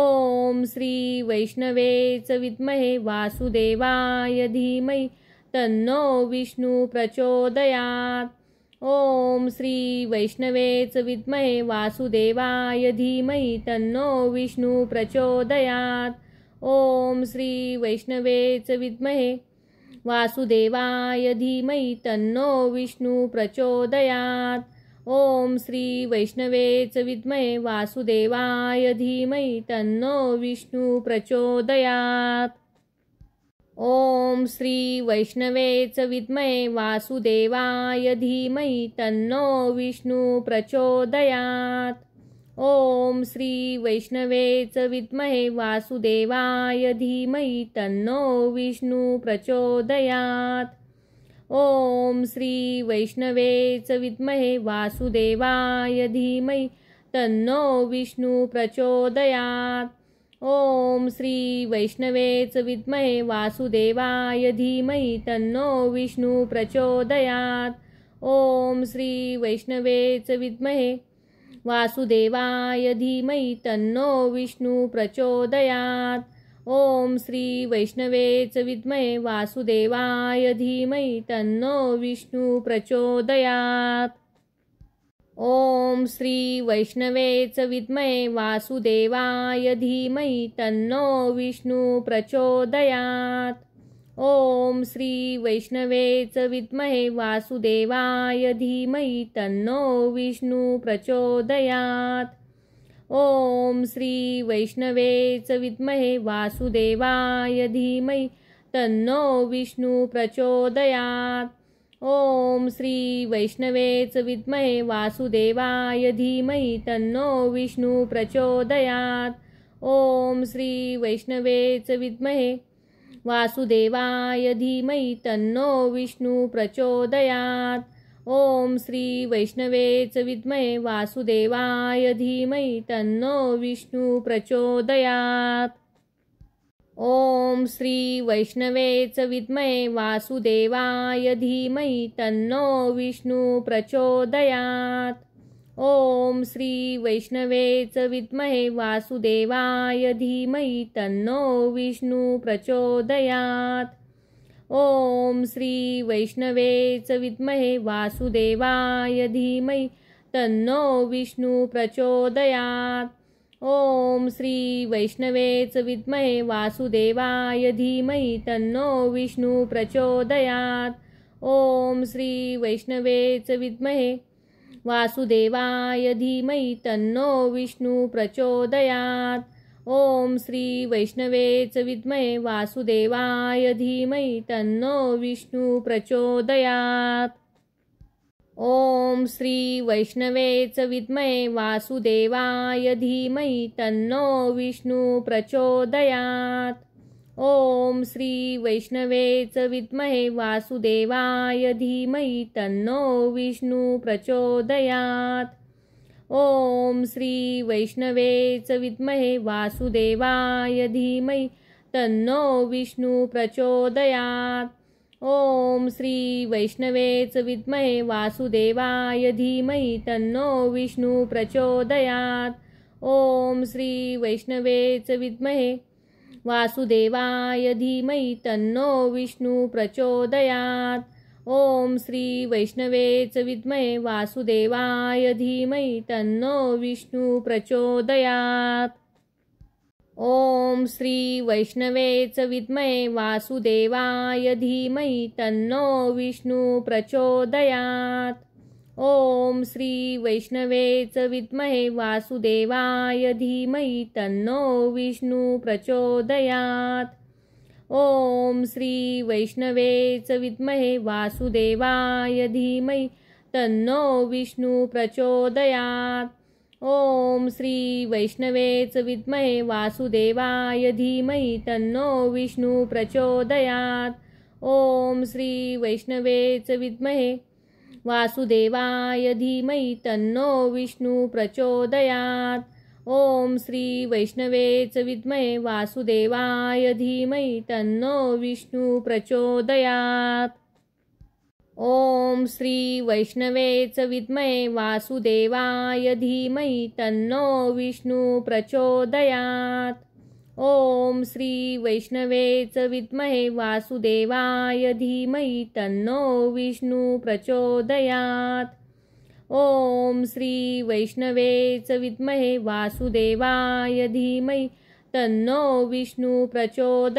S1: ओम श्री वैष्णवेच विद्महे वासुदेवाय धीमहि तन्नो विष्णु प्रचोदयात्। ओम श्री वैष्णवेच विद्महे वासुदेवाय धीमहि तन्नो विष्णु प्रचोदयात्। ओम श्री वैष्णवेच विद्महे वासुदेवाय धीमहि तन्नो विष्णु प्रचोदयात्। ओम श्री वैष्णवेच विद्महे वासुदेवाय धीमहि तन्नो विष्णु प्रचोदयात्। ओम श्री वैष्णवेच विद्महे वासुदेवाय धीमहि तन्नो विष्णु प्रचोदयात्। ओम श्री वैष्णवेच विद्महे वासुदेवाय धीमहि तन्नो विष्णु प्रचोदयात्। ओम श्री वैष्णवेच विद्महे वासुदेवाय धीमहि तन्नो विष्णु प्रचोदयात्। ओम श्री वैष्णवेच विद्महे वासुदेवाय धीमहि तन्नो विष्णु प्रचोदयात्। ओम श्री वैष्णवेच विद्महे वासुदेवाय धीमहि तन्नो विष्णु प्रचोदयात्। ओम श्री वैष्णवेच विद्महे वासुदेवाय धीमहि तन्नो विष्णु प्रचोदयात्। ओम श्री वैष्णवेच विद्महे वासुदेवाय धीमहि तन्नो विष्णु प्रचोदयात्। ओम श्री वैष्णवेच विद्महे वासुदेवाय धीमहि तन्नो विष्णु प्रचोदयात्। ओम श्री वैष्णवेच विद्महे वासुदेवाय धीमहि तन्नो विष्णु प्रचोदयात्। ओम श्री वैष्णवेच विद्महे वासुदेवाय धीमहि तन्नो विष्णु प्रचोदयात्। ओम श्री वैष्णवेच विद्महे वासुदेवाय धीमहि तन्नो विष्णु प्रचोदयात्। ओम श्री वैष्णवेच विद्महे वासुदेवाय धीमहि तन्नो विष्णु प्रचोदयात्। ओम श्री वैष्णवेच विद्महे वासुदेवाय धीमहि तन्नो विष्णु प्रचोदयात्। ओम श्री वैष्णवे च विद्महे वासुदेवाय धीमहि तन्नो विष्णु प्रचोदयात्। ओम श्री वैष्णवे च विद्महे वासुदेवाय धीमहि तन्नो विष्णु प्रचोदयात्। ओम श्री वैष्णवे च विद्महे वासुदेवाय धीमहि तन्नो विष्णु प्रचोदयात्। ओम श्री वैष्णवे च विद्महे वासुदेवाय धीमहि तन्नो विष्णु प्रचोदयात्। ओम श्री वैष्णवे च विद्महे वासुदेवाय धीमहि तन्नो विष्णु प्रचोदयात्। ओम श्री वैष्णवे च विद्महे वासुदेवाय धीमहि तन्नो विष्णु प्रचोदयात्। ओम श्री वैष्णवे च विद्महे वासुदेवाय धीमहि तन्नो विष्णु प्रचोदयात्। ओम श्री वैष्णवे च विद्महे वासुदेवाय धीमहि तन्नो विष्णु प्रचोदयात्। ओम श्री वैष्णवे च विद्महे वासुदेवाय धीमहि तन्नो विष्णु प्रचोदयात्। ओम श्री वैष्णवे च विद्महे वासुदेवाय धीमहि तन्नो विष्णु प्रचोदयात्। ओम श्री वैष्णवे च विद्महे वासुदेवाय धीमहि तन्नो विष्णु प्रचोदयात्। ओम श्री वैष्णवे च विद्महे वासुदेवाय धीमहि तन्नो विष्णु प्रचोदयात्। ओम श्री वैष्णवे च विद्महे वासुदेवाय धीमहि तन्नो विष्णु प्रचोदयात्। ओम श्री वैष्णवे च विद्महे वासुदेवाय धीमहि तन्नो विष्णु प्रचोदयात्। ओम श्री वैष्णवे च विद्महे वासुदेवाय धीमहि तन्नो विष्णु प्रचोदयात्। ओम श्री वैष्णवे च विद्महे वासुदेवाय धीमहि तन्नो विष्णु प्रचोदयात्। ओम श्री वैष्णवे च विद्महे वासुदेवाय धीमहि तन्नो विष्णु प्रचोदयात्। ओम श्री वैष्णवे च विद्महे वासुदेवाय धीमहि तन्नो विष्णु प्रचोदयात्। ओम श्री वैष्णवे च विद्महे वासुदेवाय धीमहि तन्नो विष्णु प्रचोदयात्। ओम श्री वैष्णवे च विद्महे वासुदेवाय धीमहि तन्नो विष्णु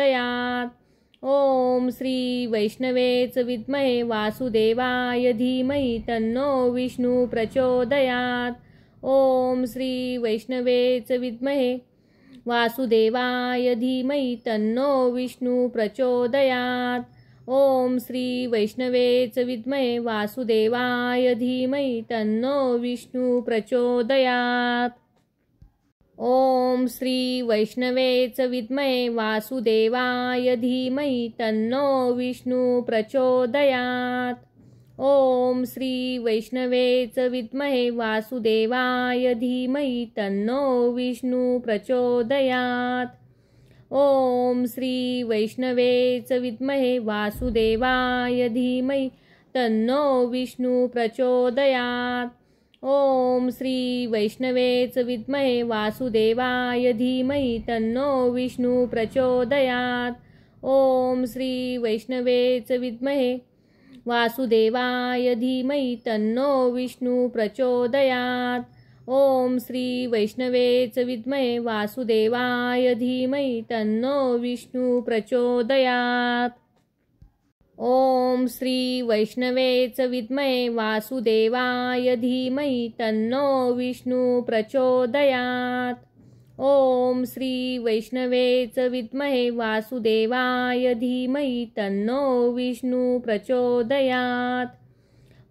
S1: प्रचोदयात्। ओम श्री वैष्णवे च विद्महे वासुदेवाय धीमहि तन्नो विष्णु प्रचोदयात्। ओम श्री वैष्णवे च विद्महे वासुदेवाय धीमहि तन्नो विष्णु प्रचोदयात्। ओम श्री वैष्णवे च विद्महे वासुदेवाय धीमहि तन्नो विष्णु प्रचोदयात्। ओम श्री वैष्णवे च विद्महे वासुदेवाय धीमहि तन्नो विष्णु प्रचोदयात्। ओम श्री वैष्णवे च विद्महे वासुदेवाय धीमहि तन्नो विष्णु प्रचोदयात्। ओम श्री वैष्णवे च विद्महे वासुदेवाय धीमहि तन्नो विष्णु प्रचोदयात्। ओम श्री वैष्णवे च विद्महे वासुदेवाय धीमहि तन्नो विष्णु प्रचोदयात्। ओम श्री वैष्णवे च विद्महे वासुदेवाय धीमहि तन्नो विष्णु प्रचोदयात्। ओम श्री वैष्णवे च विद्महे वासुदेवाय धीमहि तन्नो विष्णु प्रचोदयात्। ओम श्री वैष्णवे च विद्महे वासुदेवाय धीमहि तन्नो विष्णु प्रचोदयात्। ओम श्री वैष्णवे च विद्महे वासुदेवाय धीमहि तन्नो विष्णु प्रचोदयात्।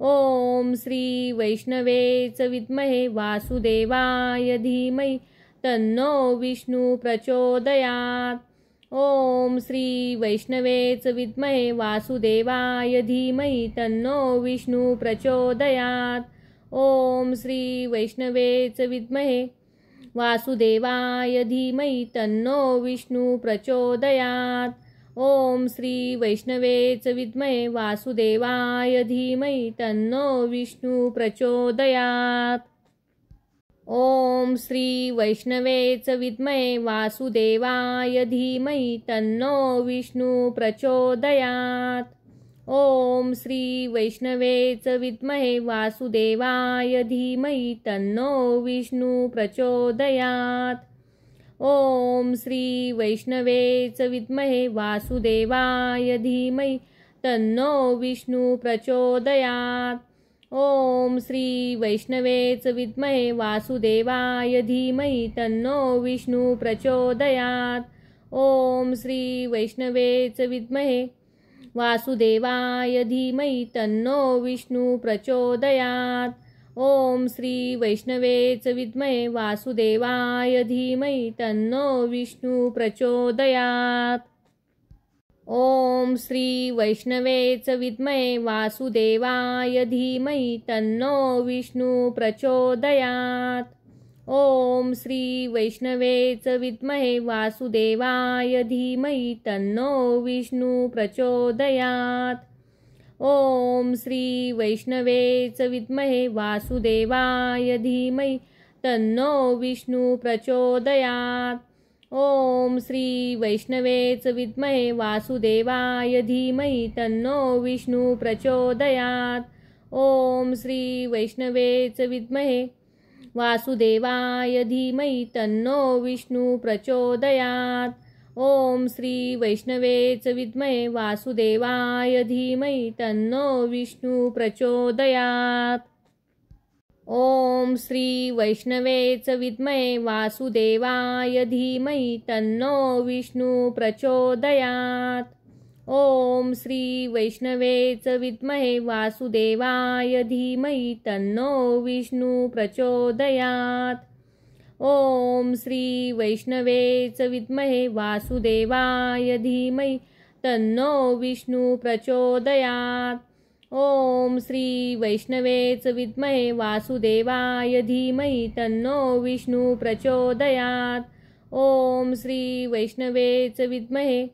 S1: ओम श्री वैष्णवे च विद्महे वासुदेवाय धीमहि तन्नो विष्णु प्रचोदयात्। ओम श्री वैष्णवे च विद्महे वासुदेवाय धीमहि तन्नो विष्णु प्रचोदयात्। ओम श्री वैष्णवे च विद्महे वासुदेवाय धीमहि तन्नो विष्णु प्रचोदयात्। ओम श्री वैष्णवे च विद्महे वासुदेवाय धीमहि तन्नो विष्णु प्रचोदयात्। ओम श्री वैष्णवे च विद्महे वासुदेवाय धीमहि तन्नो विष्णु प्रचोदयात्। ओम श्री वैष्णवे च विद्महे वासुदेवाय धीमहि तन्नो विष्णु प्रचोदयात्। ओम श्री वैष्णवे च विद्महे वासुदेवाय धीमहि तन्नो विष्णु प्रचोदयात्। ओम श्री वैष्णवे च विद्महे वासुदेवाय धीमहि तन्नो विष्णु प्रचोदयात्। ओम श्री वैष्णवे च विद्महे वासुदेवाय धीमहि तन्नो विष्णु प्रचोदयात्। ओम श्री वैष्णवे च विद्महे वासुदेवाय धीमहि तन्नो विष्णु प्रचोदयात्। ओम श्री वैष्णवे च विद्महे वासुदेवाय धीमहि तन्नो विष्णु प्रचोदयात्। ओम श्री वैष्णवे च विद्महे वासुदेवाय धीमहि तन्नो विष्णु प्रचोदयात्। ओम श्री वैष्णवे च विद्महे वासुदेवाय धीमहि तन्नो विष्णु प्रचोदयात्। ओम श्री वैष्णवे च विद्महे वासुदेवाय धीमहि तन्नो विष्णु प्रचोदयात्। ओम श्री वैष्णवे च विद्महे वासुदेवाय धीमहि तन्नो विष्णु प्रचोदयात्। ओम श्री वैष्णवे च विद्महे वासुदेवाय धीमहि तन्नो विष्णु प्रचोदयात्। ओम श्री वैष्णवे च विद्महे वासुदेवाय धीमहि तन्नो विष्णु प्रचोदयात्। ओम श्री वैष्णवे च विद्महे वासुदेवाय धीमहि तन्नो विष्णु प्रचोदयात्। ओम श्री वैष्णवे च विद्महे वासुदेवाय धीमहि तन्नो विष्णु प्रचोदयात्। ओम श्री वैष्णवे च विद्महे वासुदेवाय धीमहि तन्नो विष्णु प्रचोदयात्। ओम श्री वैष्णवे च विद्महे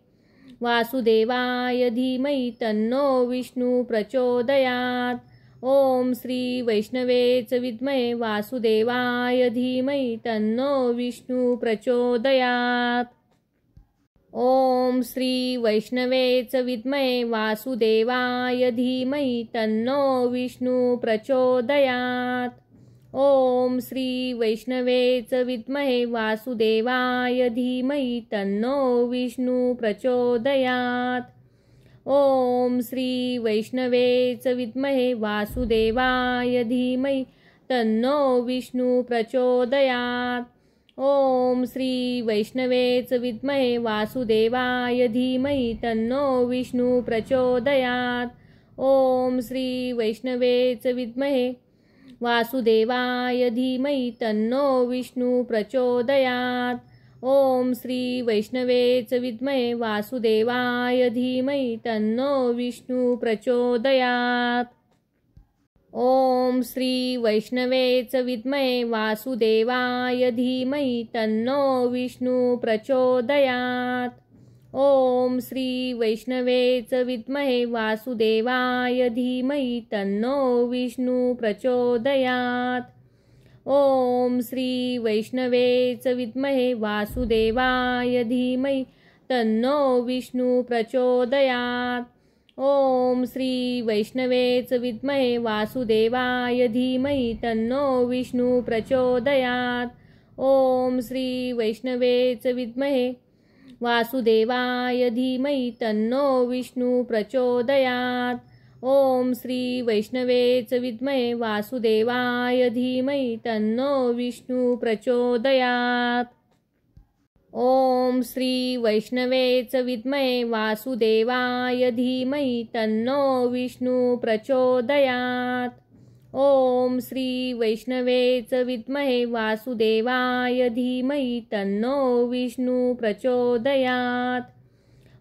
S1: वासुदेवाय धीमहि तन्नो विष्णु प्रचोदयात्। ओम श्री वैष्णवे च विद्महे वासुदेवाय धीमहि तन्नो विष्णु प्रचोदयात्। ओम श्री वैष्णवे च विद्महे वासुदेवाय धीमहि तन्नो विष्णु प्रचोदयात्। ओम श्री वैष्णवे च विद्महे वासुदेवाय धीमहि तन्नो विष्णु प्रचोदयात्। ओम श्री वैष्णवे च विद्महे वासुदेवाय धीमहि तन्नो विष्णु प्रचोदयात्। ओम श्री वैष्णवे च विद्महे वासुदेवाय धीमहि तन्नो विष्णु प्रचोदयात्। ओम श्री वैष्णवे च विद्महे वासुदेवाय धीमहि तन्नो विष्णु प्रचोदयात्। ओम श्री वैष्णवे च विद्महे वासुदेवाय धीमहि तन्नो विष्णु प्रचोदयात्। ओम श्री वैष्णवे च विद्महे वासुदेवाय धीमहि तन्नो विष्णु प्रचोदयात्। ओम श्री वैष्णवे च विद्महे वासुदेवाय धीमहि तन्नो विष्णु प्रचोदयात्। ओम श्री वैष्णवे च विद्महे वासुदेवाय धीमहि तन्नो विष्णु प्रचोदयात्। ओम श्री वैष्णवे च विद्महे वासुदेवाय धीमहि तन्नो विष्णु प्रचोदयात्। ओम श्री वैष्णवे च विद्महे वासुदेवाय धीमहि तन्नो विष्णु प्रचोदयात्। ओम श्री वैष्णवे च विद्महे वासुदेवाय धीमहि तन्नो विष्णु प्रचोदयात्। ओम श्री वैष्णवे च विद्महे वासुदेवाय धीमहि तन्नो विष्णु प्रचोदयात्। ओम श्री वैष्णवे च विद्महे वासुदेवाय धीमहि तन्नो विष्णु प्रचोदयात्।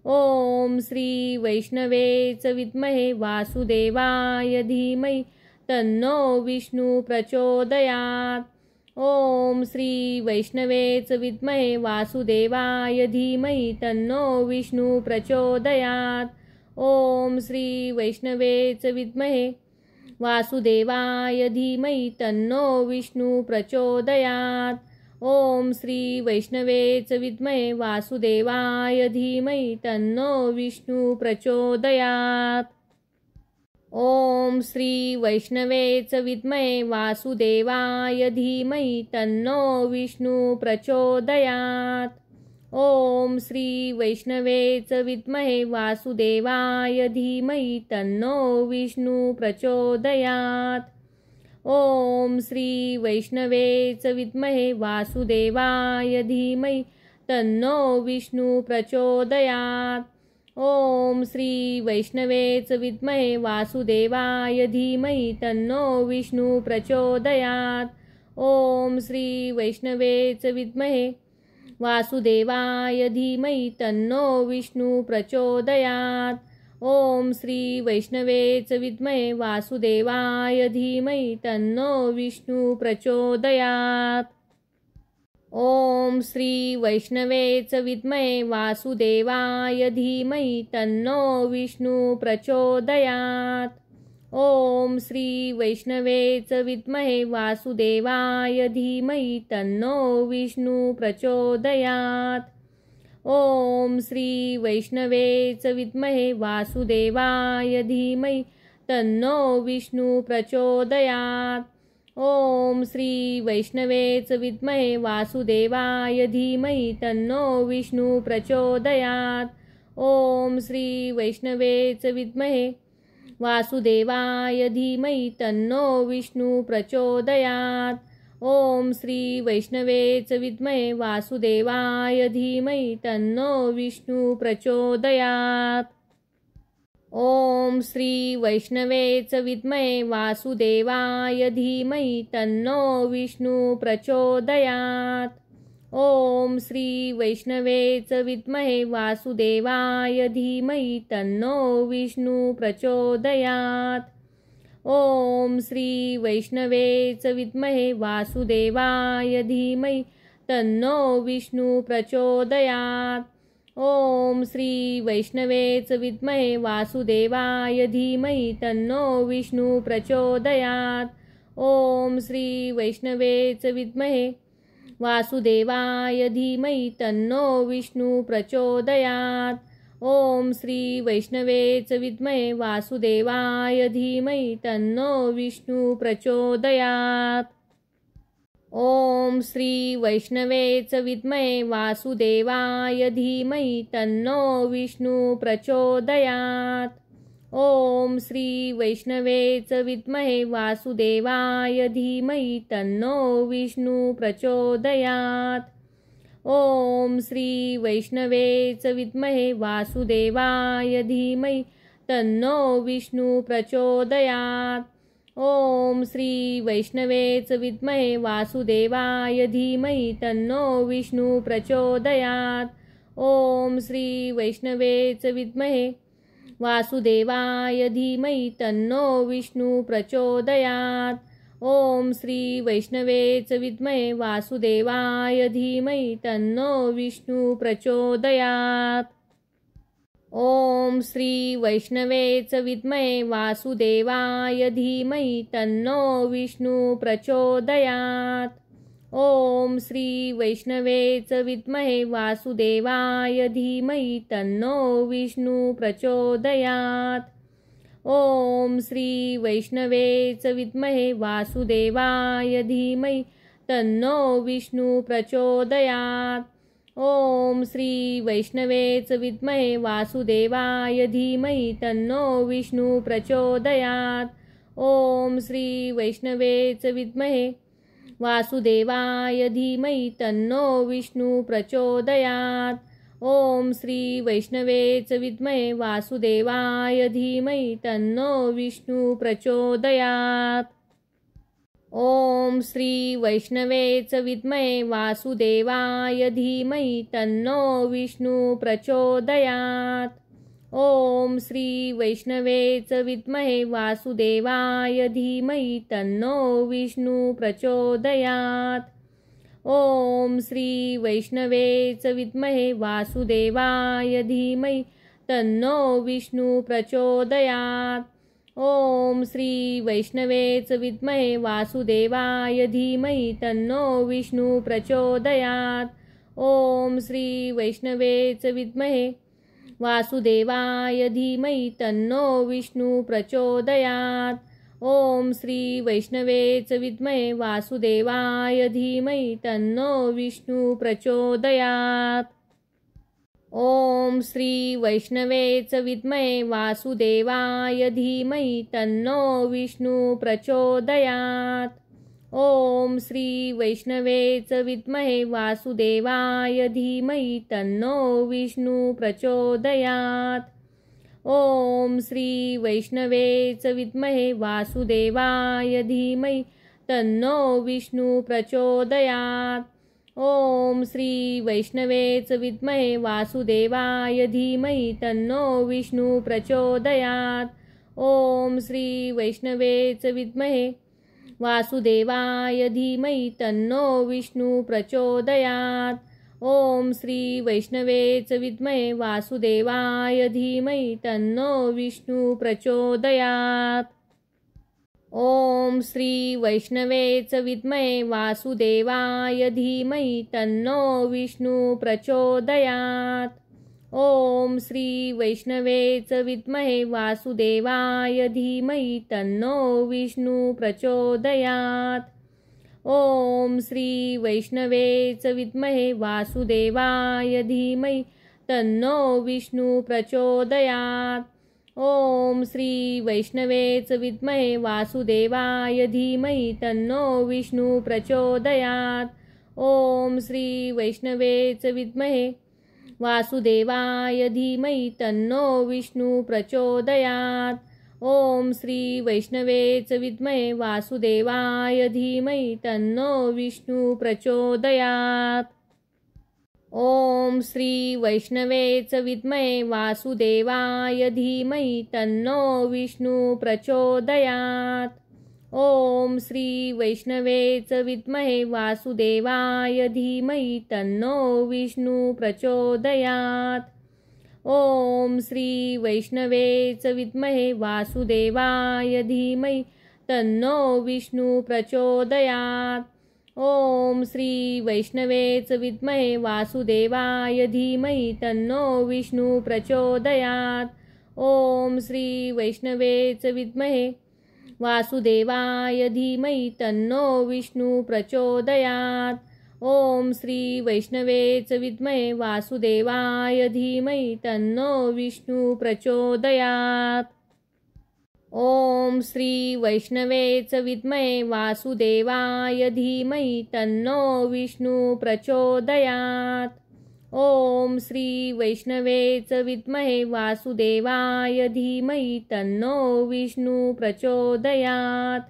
S1: ओम श्री वैष्णवे च विद्महे वासुदेवाय धीमहि तन्नो विष्णु प्रचोदयात्। ओम श्री वैष्णवे च विद्महे वासुदेवाय धीमहि तन्नो विष्णु प्रचोदयात्। ओम श्री वैष्णवे च विद्महे वासुदेवाय धीमहि तन्नो विष्णु प्रचोदयात्। ओम श्री वैष्णवे च विद्महे वासुदेवाय धीमहि तन्नो विष्णु प्रचोदयात्। ओम श्री वैष्णवे च विद्महे वासुदेवाय धीमहि तन्नो विष्णु प्रचोदयात्। ओम श्री वैष्णवे च विद्महे वासुदेवाय धीमहि तन्नो विष्णु प्रचोदयात्। ओम श्री वैष्णवे च विद्महे वासुदेवाय धीमहि तन्नो विष्णु प्रचोदयात्। ओम श्री वैष्णवे च विद्महे वासुदेवाय धीमहि तन्नो विष्णु प्रचोदयात्। ओम श्री वैष्णवे च विद्महे वासुदेवाय धीमहि तन्नो विष्णु प्रचोदयात्। ओम श्री वैष्णवे च विद्महे वासुदेवाय धीमहि तन्नो विष्णु प्रचोदयात्। ओम श्री वैष्णवे च विद्महे वासुदेवाय धीमहि तन्नो विष्णु प्रचोदयात्। ओम श्री वैष्णवे च विद्महे वासुदेवाय धीमहि तन्नो विष्णु प्रचोदयात्। ओम श्री वैष्णवे च विद्महे वासुदेवाय धीमहि तन्नो विष्णु प्रचोदयात्। ओम श्री वैष्णवे च विद्महे वासुदेवाय धीमहि तन्नो विष्णु प्रचोदयात्। ओम श्री वैष्णवे च विद्महे वासुदेवाय धीमहि तन्नो विष्णु प्रचोदयात्। ओम श्री वैष्णवे च विद्महे वासुदेवाय धीमहि तन्नो विष्णु प्रचोदयात्। ओम श्री वैष्णवे च विद्महे वासुदेवाय धीमहि तन्नो विष्णु प्रचोदयात्। ओम श्री वैष्णवे च विद्महे वासुदेवाय धीमहि तन्नो विष्णु प्रचोदयात्। ओम श्री वैष्णवे च विद्महे वासुदेवाय धीमहि तन्नो विष्णु प्रचोदयात्। ओम श्री वैष्णवे च विद्महे वासुदेवाय धीमहि तन्नो विष्णु प्रचोदयात्। ओम श्री वैष्णवे च विद्महे वासुदेवाय धीमहि तन्नो विष्णु प्रचोदयात्। ओम श्री वैष्णवे च विद्महे वासुदेवाय धीमहि तन्नो विष्णु प्रचोदयात्। ओम श्री वैष्णवे च विद्महे वासुदेवाय धीमहि तन्नो विष्णु प्रचोदयात्। ओम श्री वैष्णवे च विद्महे वासुदेवाय धीमहि तन्नो विष्णु प्रचोदयात्। ओम श्री वैष्णवे च विद्महे वासुदेवाय धीमहि तन्नो विष्णु प्रचोदयात्। ओम श्री वैष्णवे च विद्महे वासुदेवाय धीमहि तन्नो विष्णु प्रचोदयात्। ओम श्री वैष्णवे च विद्महे वासुदेवाय धीमहि तन्नो विष्णु प्रचोदयात्। ओम श्री वैष्णवे च विद्महे वासुदेवाय धीमहि तन्नो विष्णु प्रचोदयात्। ओम श्री वैष्णवे च विद्महे वासुदेवाय धीमहि तन्नो विष्णु प्रचोदयात्। ओम श्री वैष्णवे च विद्महे वासुदेवाय धीमहि तन्नो विष्णु प्रचोदयात्। ओम श्री वैष्णवे च विद्महे वासुदेवाय धीमहि तन्नो विष्णु प्रचोदयात्। ओम श्री वैष्णवे च विद्महे वासुदेवाय धीमहि तन्नो विष्णु प्रचोदयात्। ओम श्री वैष्णवे च विद्महे वासुदेवाय धीमहि तन्नो विष्णु प्रचोदयात्। ओम श्री वैष्णवे च विद्महे वासुदेवाय धीमहि तन्नो विष्णु प्रचोदयात्। ओम श्री वैष्णवे च विद्महे वासुदेवाय धीमहि तन्नो विष्णु प्रचोदयात्। ओम श्री वैष्णवे च विद्महे वासुदेवाय धीमहि तन्नो विष्णु प्रचोदयात्। ओम श्री वैष्णवे च विद्महे वासुदेवाय धीमहि तन्नो विष्णु प्रचोदयात्। ओम श्री वैष्णवेच विद्महे वासुदेवाय धीमहि तन्नो विष्णु प्रचोदयात्। ओम श्री वैष्णवेच विद्महे वासुदेवाय धीमहि तन्नो विष्णु प्रचोदयात्। ओम श्री वैष्णवेच विद्महे वासुदेवाय धीमहि तन्नो विष्णु प्रचोदयात्। ओम श्री वैष्णवेच विद्महे वासुदेवाय धीमहि तन्नो विष्णु प्रचोदयात्। ओम श्री वैष्णवेच विद्महे वासुदेवाय धीमहि तन्नो विष्णु प्रचोदयात्। ओम श्री वैष्णवेच विद्महे वासुदेवाय धीमहि तन्नो विष्णु प्रचोदयात्। ओम श्री वैष्णवेच विद्महे वासुदेवाय धीमहि तन्नो विष्णु प्रचोदयात्। ओम श्री वैष्णवेच विद्महे वासुदेवाय धीमहि तन्नो विष्णु प्रचोदयात्। ओम श्री वैष्णवेच विद्महे वासुदेवाय धीमहि तन्नो विष्णु प्रचोदयात्। ओम श्री वैष्णवेच विद्महे वासुदेवाय धीमहि तन्नो विष्णु प्रचोदयात्। ओम श्री वैष्णवेच विद्महे वासुदेवाय धीमहि तन्नो विष्णु प्रचोदयात्। ओम श्री वैष्णवेच विद्महे वासुदेवाय धीमहि तन्नो विष्णु प्रचोदयात्। ओम श्री वैष्णवेच विद्महे वासुदेवाय धीमहि तन्नो विष्णु प्रचोदयात्। ओम श्री वैष्णवेच विद्महे वासुदेवाय धीमहि तन्नो विष्णु प्रचोदयात्। ओम श्री वैष्णवेच विद्महे वासुदेवाय धीमहि तन्नो विष्णु प्रचोदयात्। ओम श्री वैष्णवेच विद्महे वासुदेवाय धीमहि तन्नो विष्णु प्रचोदयात्। ओम श्री वैष्णवेच विद्महे वासुदेवाय धीमहि तन्नो विष्णु प्रचोदयात्। ओम श्री वैष्णवेच विद्महे वासुदेवाय धीमहि तन्नो विष्णु प्रचोदयात्। ओम श्री वैष्णवेच विद्महे वासुदेवाय धीमहि तन्नो विष्णु प्रचोदयात्। ओम श्री वैष्णवेच विद्महे वासुदेवाय धीमहि तन्नो विष्णु प्रचोदयात्। ओम श्री वैष्णवेच विद्महे वासुदेवाय धीमहि तन्नो विष्णु प्रचोदयात्। ओम श्री वैष्णवेच विद्महे वासुदेवाय धीमहि तन्नो विष्णु प्रचोदयात्। ओम श्री वैष्णवेच विद्महे वासुदेवाय धीमहि तन्नो विष्णु प्रचोदयात्।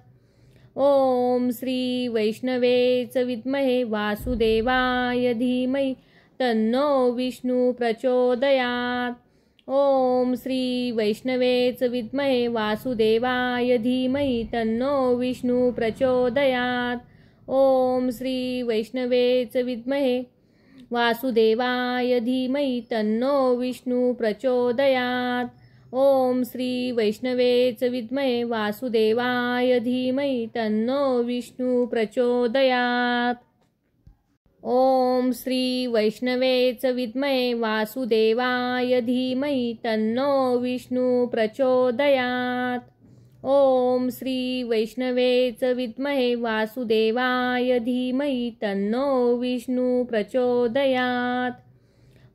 S1: ओम श्री वैष्णवेच विद्महे वासुदेवाय धीमहि तन्नो विष्णु प्रचोदयात्। ओम श्री वैष्णवेच विद्महे वासुदेवाय धीमहि तन्नो विष्णु प्रचोदयात्। ओम श्री वैष्णवेच विद्महे वासुदेवाय धीमहि तन्नो विष्णु प्रचोदयात्। ओम श्री वैष्णवेच विद्महे वासुदेवाय धीमहि तन्नो विष्णु प्रचोदयात्। ओम श्री वैष्णवेच विद्महे वासुदेवाय धीमहि तन्नो विष्णु प्रचोदयात्। ओम श्री वैष्णवेच विद्महे वासुदेवाय धीमहि तन्नो विष्णु प्रचोदयात्।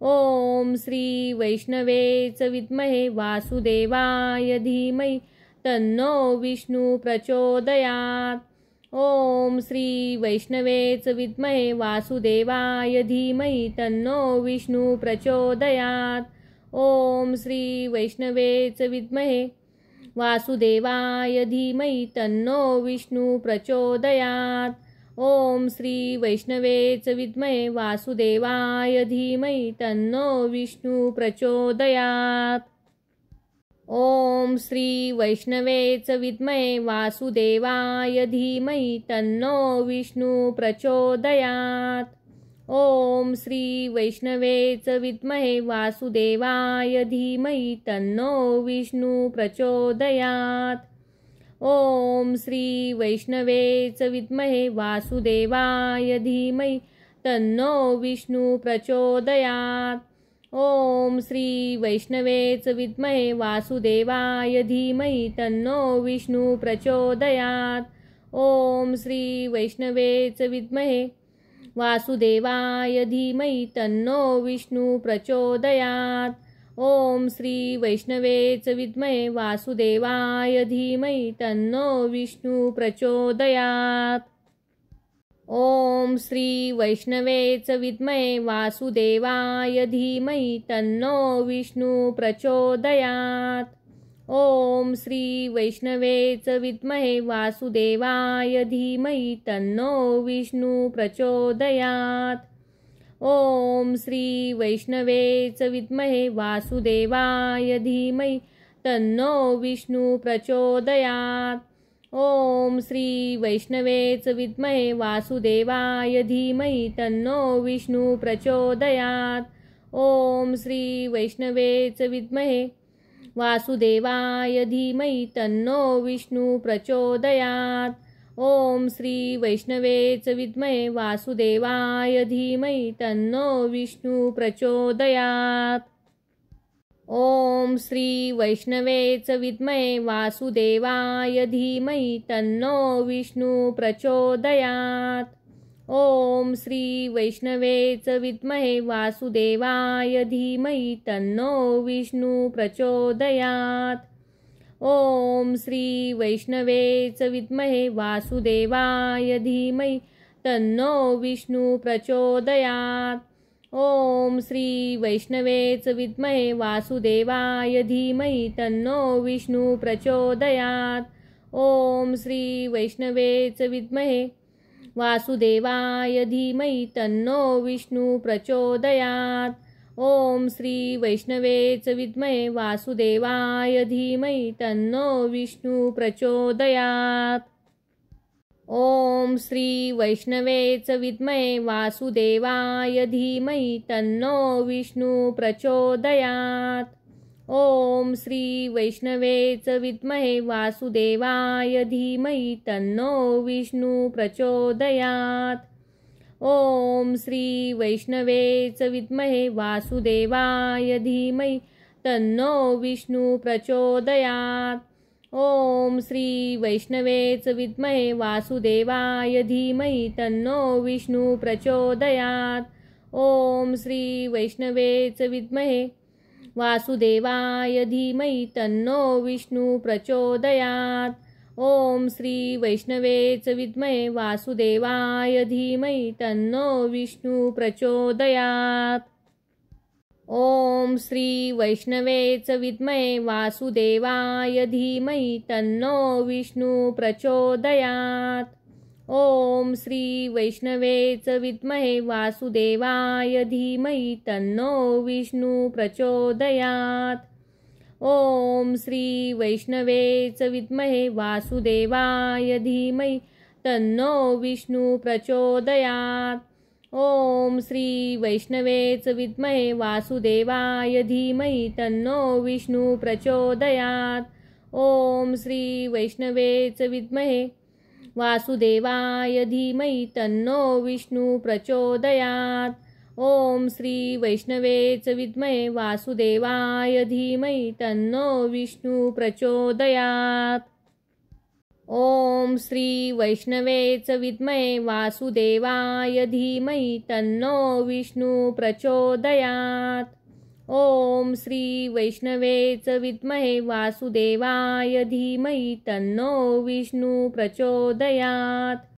S1: ओम श्री वैष्णवेच विद्महे वासुदेवाय धीमहि तन्नो विष्णु प्रचोदयात्। ओम श्री वैष्णवेच विद्महे वासुदेवाय धीमहि तन्नो विष्णु प्रचोदयात्। ओम श्री वैष्णवेच विद्महे वासुदेवाय धीमहि तन्नो विष्णु प्रचोदयात्। ओम श्री वैष्णवेच विद्महे वासुदेवाय धीमहि तन्नो विष्णु प्रचोदयात्। ओम श्री वैष्णवेच विद्महे वासुदेवाय धीमहि तन्नो विष्णु प्रचोदयात्। ओम श्री वैष्णवे च विद्महे वासुदेवाय धीमहि तन्नो विष्णु प्रचोदयात्। ओम श्री वैष्णवे च विद्महे वासुदेवाय धीमहि तन्नो विष्णु प्रचोदयात्। ओम श्री वैष्णवे च विद्महे वासुदेवाय धीमहि तन्नो विष्णु प्रचोदयात्। ओम श्री वैष्णवे च विद्महे वासुदेवाय धीमहि तन्नो विष्णु प्रचोदयात्। ओम श्री वैष्णवे च विद्महे वासुदेवाय धीमहि तन्नो विष्णु प्रचोदयात्। ओम श्री वैष्णवे च विद्महे वासुदेवाय धीमहि तन्नो विष्णु प्रचोदयात्। ओम श्री वैष्णवे च विद्महे वासुदेवाय धीमहि तन्नो विष्णु प्रचोदयात्। ओम श्री वैष्णवे च विद्महे वासुदेवाय धीमहि तन्नो विष्णु प्रचोदयात्। ओम श्री वैष्णवे च विद्महे वासुदेवाय धीमहि तन्नो विष्णु प्रचोदयात्। ओम श्री वैष्णवे च विद्महे वासुदेवाय धीमहि तन्नो विष्णु प्रचोदयात्। ओम श्री वैष्णवे च विद्महे वासुदेवाय धीमहि तन्नो विष्णु प्रचोदयात्। ओम श्री वैष्णवे च विद्महे वासुदेवाय धीमहि तन्नो विष्णु प्रचोदयात्। ओम श्री वैष्णवे च विद्महे वासुदेवाय धीमहि तन्नो विष्णु प्रचोदयात्। ओम श्री वैष्णवे च विद्महे वासुदेवाय धीमहि तन्नो विष्णु प्रचोदयात्। ओम श्री वैष्णवे च विद्महे वासुदेवाय धीमहि तन्नो विष्णु प्रचोदयात्। ओम श्री वैष्णवे च विद्महे वासुदेवाय धीमहि तन्नो विष्णु प्रचोदयात्। ओम श्री वैष्णवे च विद्महे वासुदेवाय धीमहि तन्नो विष्णु प्रचोदयात्। ओम श्री वैष्णवे च विद्महे वासुदेवाय धीमहि तन्नो विष्णु प्रचोदयात्। ओम श्री वैष्णवे च विद्महे वासुदेवाय धीमहि तन्नो विष्णु प्रचोदयात्। ओम श्री वैष्णवे च विद्महे वासुदेवाय धीमहि तन्नो विष्णु प्रचोदयात्। ओम श्री वैष्णवे च विद्महे वासुदेवाय धीमहि तन्नो विष्णु प्रचोदयात्। ओम श्री वैष्णवे च विद्महे वासुदेवाय धीमहि तन्नो विष्णु प्रचोदयात्। ओम श्री वैष्णवे च विद्महे वासुदेवाय धीमहि तन्नो विष्णु प्रचोदयात्। ओम श्री वैष्णवे च विद्महे वासुदेवाय धीमहि तन्नो विष्णु प्रचोदयात्। ओम श्री वैष्णवे च विद्महे वासुदेवाय धीमहि तन्नो विष्णु प्रचोदयात्। ओम श्री वैष्णवे च विद्महे वासुदेवाय धीमहि तन्नो विष्णु प्रचोदयात्। ओम श्री वैष्णवे च विद्महे वासुदेवाय धीमहि तन्नो विष्णु प्रचोदयात्। ओम श्री वैष्णवे च विद्महे वासुदेवाय धीमहि तन्नो विष्णु प्रचोदयात्। ओम श्री वैष्णवे च विद्महे वासुदेवाय धीमहि तन्नो विष्णु प्रचोदयात्। ओम श्री वैष्णवे च विद्महे वासुदेवाय धीमहि तन्नो विष्णु प्रचोदयात्। ओम श्री वैष्णवे च विद्महे वासुदेवाय धीमहि तन्नो विष्णु प्रचोदयात्।